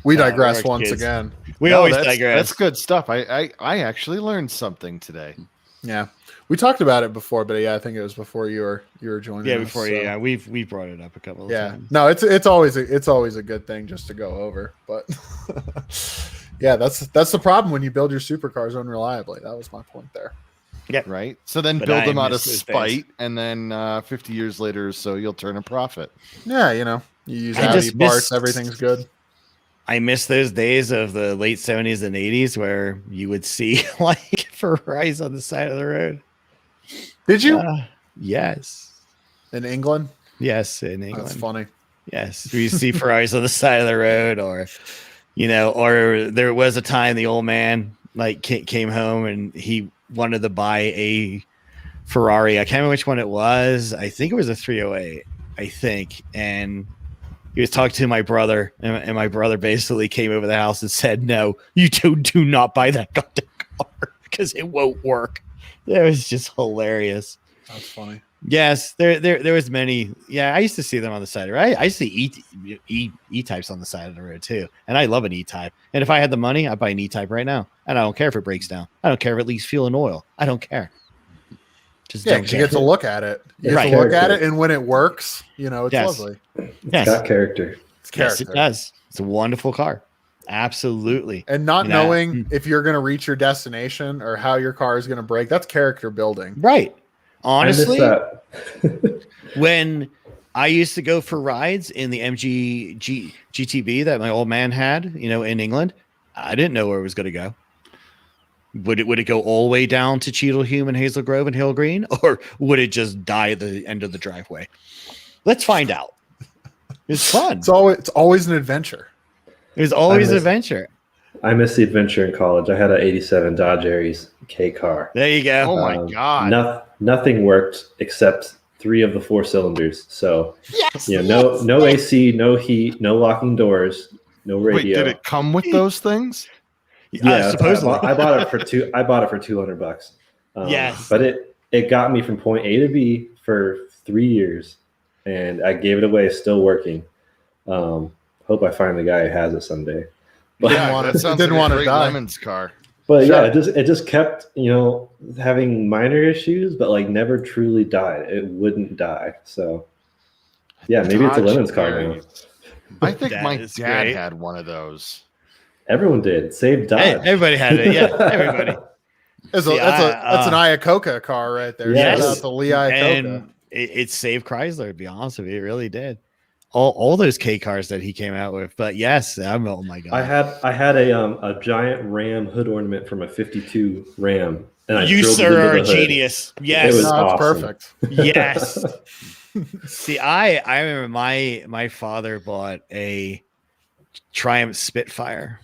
we digress we're once kids. again. We No, always that's, digress. That's good stuff. I actually learned something today. Yeah, we talked about it before, but yeah, I think it was before you were joining. Yeah, us, before so. yeah, we brought it up a couple of Yeah, times. no, it's always a good thing just to go over, but yeah, that's the problem when you build your supercars unreliably. That was my point there. Right. So then But build I them out of miss those spite, and then 50 years later or so you'll turn a profit. Yeah, you use I Audi just parts, miss- everything's good. I miss those days of the late 70s and 80s where you would see like Ferraris on the side of the road. Did you Yes. in England? Yes, in England. That's funny. Yes, we see Ferraris on the side of the road, or there was a time the old man like came home and he wanted to buy a Ferrari. I can't remember which one it was. I think it was a 308. I think, and he was talking to my brother, and my brother basically came over the house and said, "No, you do not buy that goddamn car because it won't work." It was just hilarious. That's funny. Yes, there was many. Yeah, I used to see them on the side of the road. I used to see E-types on the side of the road too, and I love an E-type. And if I had the money, I'd buy an E-type right now, and I don't care if it breaks down. I don't care if it leaks fuel and oil. I don't care. Just Yeah, don't 'cause you care. get to look at it. You get Right. to look at it, and when it works, it's Yes. lovely. Yes. Got character. It's Yes, character. it does. It's a wonderful car. Absolutely. And not You know, knowing if you're going to reach your destination or how your car is going to break, that's character building. Right. Honestly, I miss that. when I used to go for rides in the GTB that my old man had, in England, I didn't know where it was going to go. Would it go all the way down to Cheadlehume and Hazel Grove and Hill Green, or would it just die at the end of the driveway? Let's find out. It's fun. It's always an adventure. It was always an miss- adventure. I missed the adventure in college. I had an '87 Dodge Aries K car. There you go. Oh my god. Nothing worked except 3 of the 4 cylinders. So Yes. no AC, no heat, no locking doors, no Wait, radio. did it come with those things? Yeah, supposedly. I bought it for $200. Yes. But it got me from point A to B for 3 years, and I gave it away. Still working. Hope I find the guy who has it someday. But, That sounds didn't like want a to great die. Lemon's car. but Sure. yeah, it just kept having minor issues, but like never truly died. It wouldn't die. So yeah, maybe it's a Dodge Lemon's car now. Aries. I think That my is dad great. had one of those. Everyone did. Save Dodge. Hey, everybody had it. Yeah, everybody. That's See, that's an Iacocca car right there. Yes. Shout out to Lee Iacocca. And it saved Chrysler, to be honest with you. It really did. All those K cars that he came out with. But yes, oh my god. I had a giant Ram hood ornament from a '52 Ram, and I You drilled it sir into are the a hood. genius. It Yes. was No, that's awesome. perfect. Yes. See, I remember my father bought a Triumph Spitfire.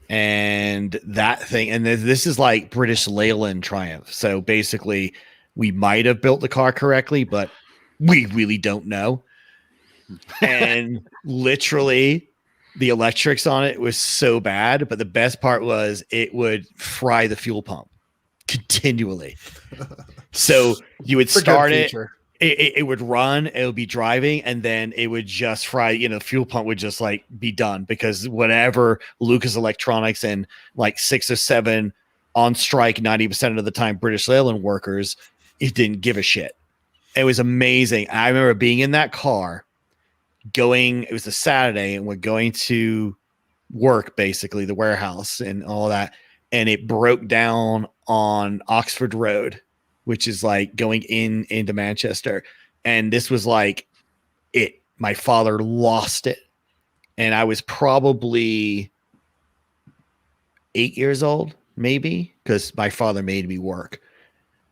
And that thing, and this is like British Leyland Triumph. So basically, we might have built the car correctly, but we really don't know. And literally, the electrics on it was so bad. But the best part was it would fry the fuel pump continually. So you would It's a good start it. feature. It would run, it would be driving, and then it would just fry, the fuel pump would just like be done because whatever Lucas Electronics and like 6 or 7 on strike 90% of the time British Leyland workers, it didn't give a shit. It was amazing. I remember being in that car it was a Saturday, and we're going to work, basically, the warehouse and all that, and it broke down on Oxford Road, which is like going into Manchester. And this was like it. My father lost it. And I was probably 8 years old, maybe, because my father made me work.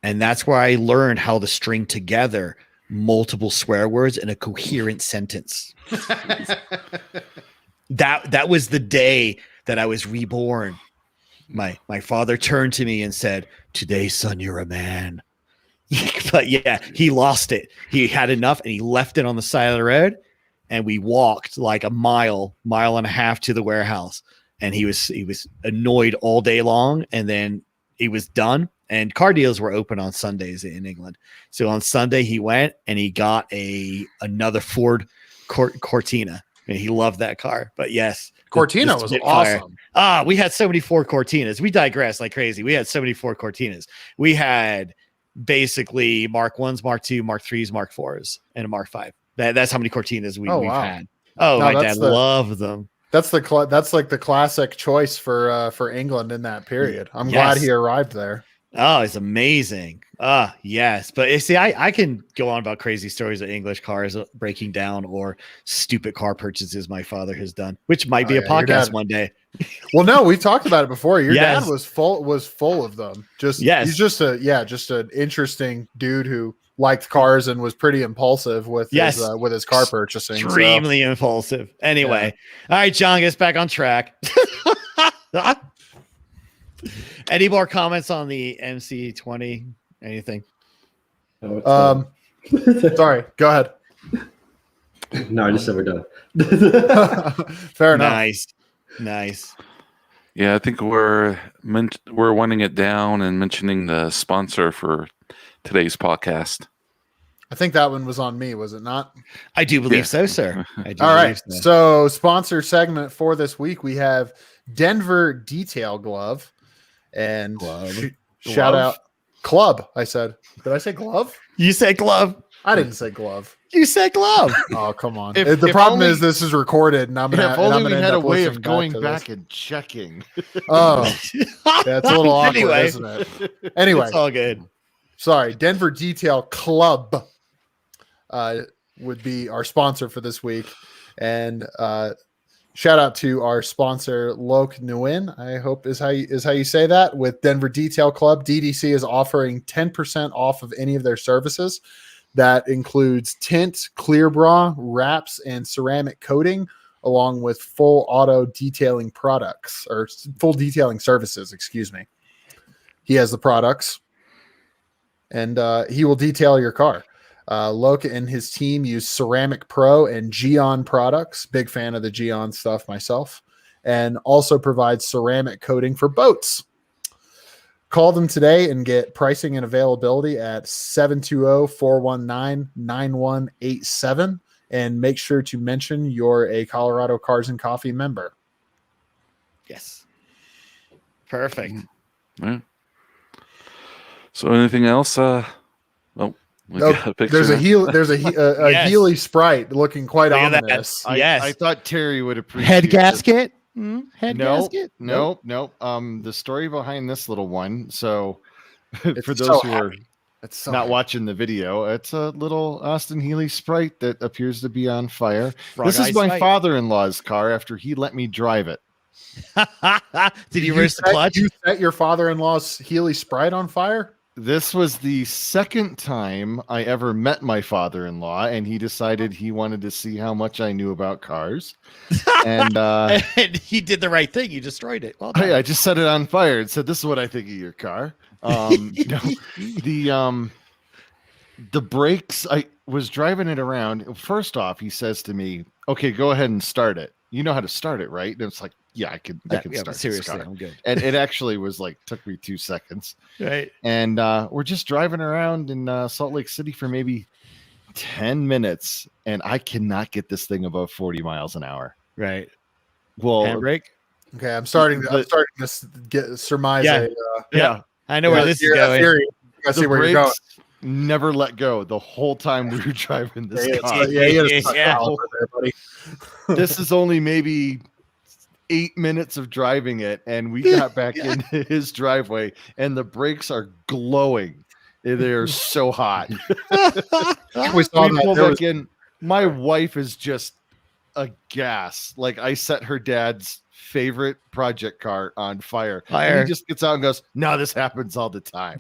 And that's where I learned how to string together multiple swear words in a coherent sentence. That was the day that I was reborn. My father turned to me and said, "Today, son, you're a man. But yeah, he lost it. He had enough and he left it on the side of the road. And we walked like a mile and a half to the warehouse. And he was annoyed all day long. And then he was done. And car deals were open on Sundays in England. So on Sunday he went and he got another Ford Cortina. And he loved that car. But yes, Cortina was awesome. We had so many Ford Cortinas. We digress like crazy. We had so many Ford Cortinas. We had basically Mark 1s, Mark 2, Mark 3s, Mark 4s, and a Mark 5. That's how many Cortinas we've had. Oh, my dad loved them. That's like the classic choice for England in that period. I'm glad he arrived there. Oh, it's amazing. Yes. But see, I can go on about crazy stories of English cars breaking down or stupid car purchases my father has done, which might be a podcast one day. Well, no, we've talked about it before. Your dad was full of them. He's just an interesting dude who liked cars and was pretty impulsive with his car purchasing. Extremely impulsive. Anyway, all right, John, get us back on track. Any more comments on the MC20? Anything? Sorry, go ahead. No, I just said we're done. Fair enough. Nice. Yeah, I think we're winding it down and mentioning the sponsor for today's podcast. I think that one was on me, was it not? I do believe so, sir. All right. So sponsor segment for this week, we have Denver Detail Glove. And shout out Club. I said, did I say glove? You said glove. I didn't say glove. You said glove. Oh, come on. The problem is this is recorded, and I'm gonna. If only we had a way of going back and checking. Oh, that's a little awkward, isn't it? Anyway, it's all good. Sorry, Denver Detail Club would be our sponsor for this week, and shout out to our sponsor, Lok Nguyen, I hope is how you say that. With Denver Detail Club, DDC is offering 10% off of any of their services. That includes tint, clear bra, wraps, and ceramic coating, along with full auto detailing products or full detailing services. Excuse me. He has the products, and he will detail your car. Lok and his team use Ceramic Pro and Geon products. Big fan of the Geon stuff myself. And also provides ceramic coating for boats. Call them today and get pricing and availability at 720-419-9187. And make sure to mention you're a Colorado Cars and Coffee member. Yes. Perfect. Yeah. So anything else? There's a Healy Sprite looking quite ominous. I thought Terry would appreciate head gasket. Gasket? Nope. The story behind this little one. So, for those who are not watching the video, it's a little Austin Healy Sprite that appears to be on fire. This is my father-in-law's car after he let me drive it. Did you reverse the clutch? You set your father-in-law's Healy Sprite on fire? This was the second time I ever met my father-in-law, and he decided he wanted to see how much I knew about cars. And, and he did the right thing. You destroyed it. Well done. I just set it on fire and said, "This is what I think of your car." The brakes. I was driving it around. First off, he says to me, "Okay, go ahead and start it. You know how to start it, right?" And it's like, "Yeah, I can start seriously, this car." I'm good. And it actually was like took me 2 seconds. Right. And we're just driving around in Salt Lake City for maybe 10 minutes, and I cannot get this thing above 40 miles an hour. Right. Well, handbrake. Okay, I'm starting to surmise. Yeah. I know where this is going. I see where you're going. Never let go the whole time we were driving this car. Buddy. This is only maybe 8 minutes of driving it, and we got back into his driveway, and the brakes are glowing. They're so hot. We pulled back in. My wife is just aghast. Like, I set her dad's favorite project car on fire. And he just gets out and goes, "No, this happens all the time."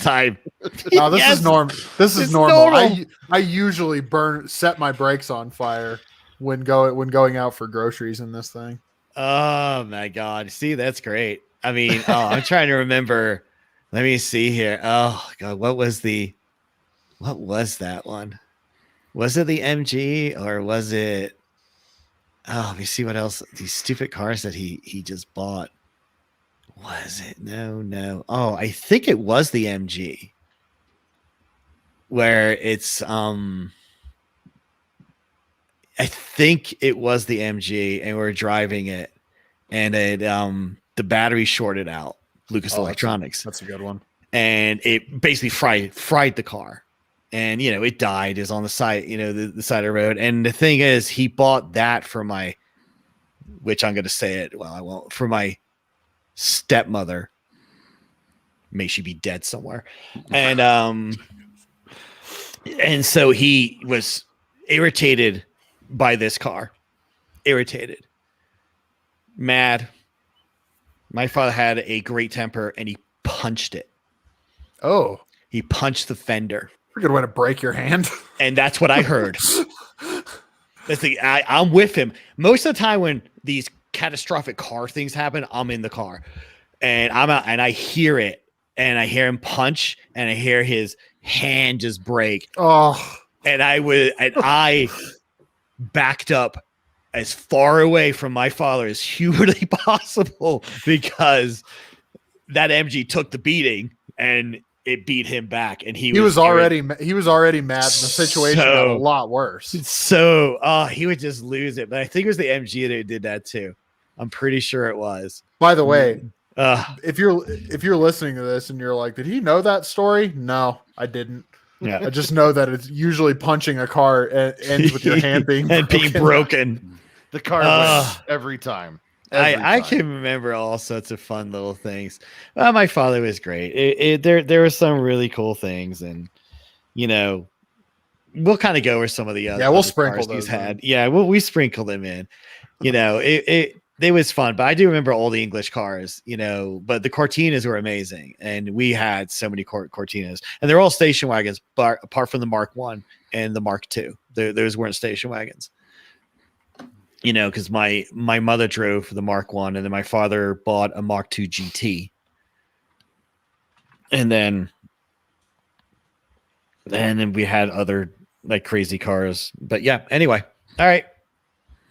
No, this is normal. This is normal. I usually set my brakes on fire when going out for groceries in this thing. Oh my God. See, that's great. I mean, I'm trying to remember. Let me see here. Oh God, what was the What was that one? Was it the MG or was it? Oh, let me see what else. These stupid cars that he just bought. Was it? No. Oh, I think it was the MG. Where it's I think it was the MG, and we're driving it, and it the battery shorted out. Lucas Electronics. That's a good one. And it basically fried the car, and it died. Is on the side, the side of the road. And the thing is, he bought that for my, which I'm going to say it. Well, I won't. For my stepmother. May she be dead somewhere. And so he was irritated by this car. Irritated. Mad. My father had a great temper, and he punched it. Oh, he punched the fender. Pretty good way to break your hand. And that's what I heard. I'm with him. Most of the time when these catastrophic car things happen, I'm in the car, and I'm out, and I hear it, and I hear him punch, and I hear his hand just break. Oh, and I backed up as far away from my father as humanly possible, because that MG took the beating and it beat him back, and he was already mad. The situation got a lot worse. So he would just lose it. But I think it was the MG that did that too. I'm pretty sure it was. By the way, if you're listening to this and you're like, did he know that story? No, I didn't. Yeah, I just know that it's usually punching a car ends with your hand being broken. The car wins every time. I can remember all sorts of fun little things. My father was great. There were some really cool things, and we'll kind of go over some of the other. Yeah, we'll sprinkle those he's had. Yeah, we sprinkle them in. It was fun, but I do remember all the English cars. But the Cortinas were amazing, and we had so many Cortinas, and they're all station wagons, but apart from the Mark I and the Mark II, those weren't station wagons. Because my mother drove the Mark I, and then my father bought a Mark II GT. And then we had other like crazy cars. But yeah, anyway. All right.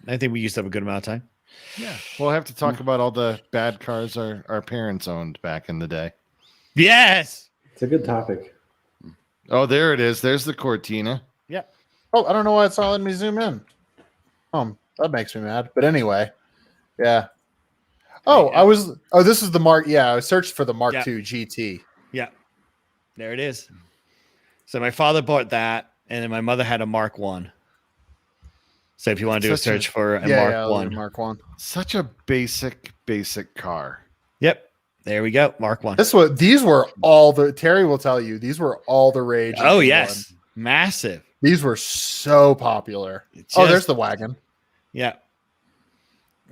I think we used up a good amount of time. Yeah. We'll have to talk about all the bad cars our parents owned back in the day. Yes. It's a good topic. Oh, there it is. There's the Cortina. Yeah. Oh, I don't know why it's not letting me zoom in. That makes me mad. But anyway, yeah. This is the Mark. Yeah, I searched for the Mark II GT. Yeah, there it is. So my father bought that, and then my mother had a Mark I. So if you want to do a search for a Mark I. Such a basic car. Yep. There we go. Mark I. These were all the Terry will tell you, these were all the rage. Oh, yes. Massive. These were so popular. There's the wagon. Yeah.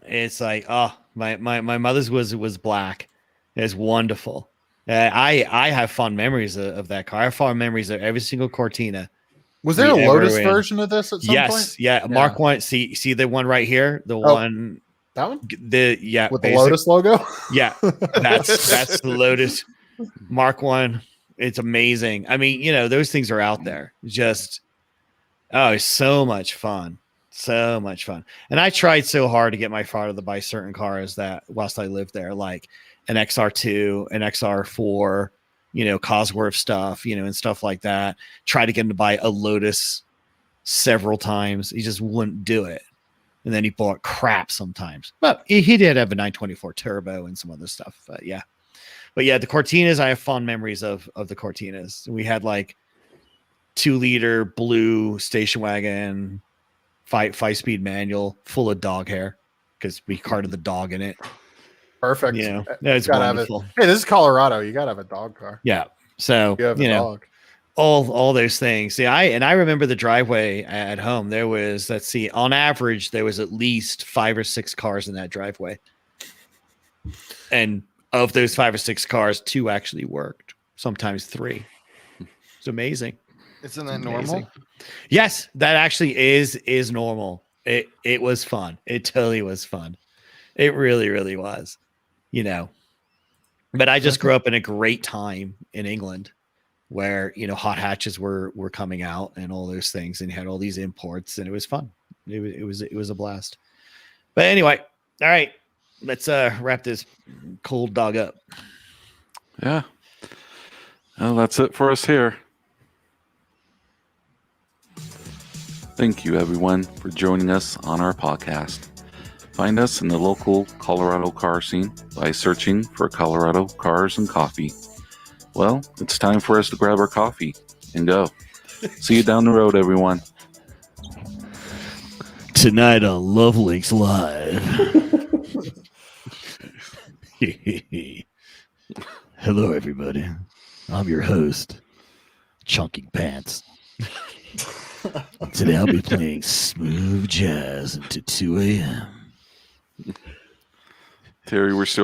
It's like, my mother's was black. It's wonderful. I have fond memories of that car. I have fond memories of every single Cortina. Was there a Lotus version of this at some point? Yes. Yeah. Mark I. See the one right here? The one. That one? With the Lotus logo? Yeah. That's the Lotus Mark I. It's amazing. I mean, those things are out there. Just, it's so much fun. So much fun. And I tried so hard to get my father to buy certain cars that whilst I lived there, like an XR2, an XR4, Cosworth stuff, and stuff like that. Tried to get him to buy a Lotus several times. He just wouldn't do it. And then he bought crap sometimes. But he did have a 924 turbo and some other stuff. But yeah, the Cortinas, I have fond memories of the Cortinas. We had like 2-liter blue station wagon, 5-speed manual full of dog hair because we carted the dog in it. Perfect. That's wonderful. Hey, this is Colorado. You gotta have a dog car. Yeah. So dog. all those things. See, I remember the driveway at home. There was, on average, there was at least 5 or 6 cars in that driveway. And of those 5 or 6 cars, 2 actually worked. Sometimes 3. It's amazing. Isn't that normal? Yes, that actually is normal. It was fun. It totally was fun. It really, really was. But I just grew up in a great time in England. where hot hatches were coming out and all those things, and you had all these imports, and it was fun. It was a blast. But anyway, all right, let's wrap this cold dog up. Yeah. Well, that's it for us here. Thank you, everyone, for joining us on our podcast. Find us in the local Colorado car scene by searching for Colorado Cars and Coffee. Well, it's time for us to grab our coffee and go. See you down the road, everyone. Tonight on Love Links Live. Hello, everybody. I'm your host, Chunking Pants. Today I'll be playing smooth jazz until 2 a.m. Terry, we're still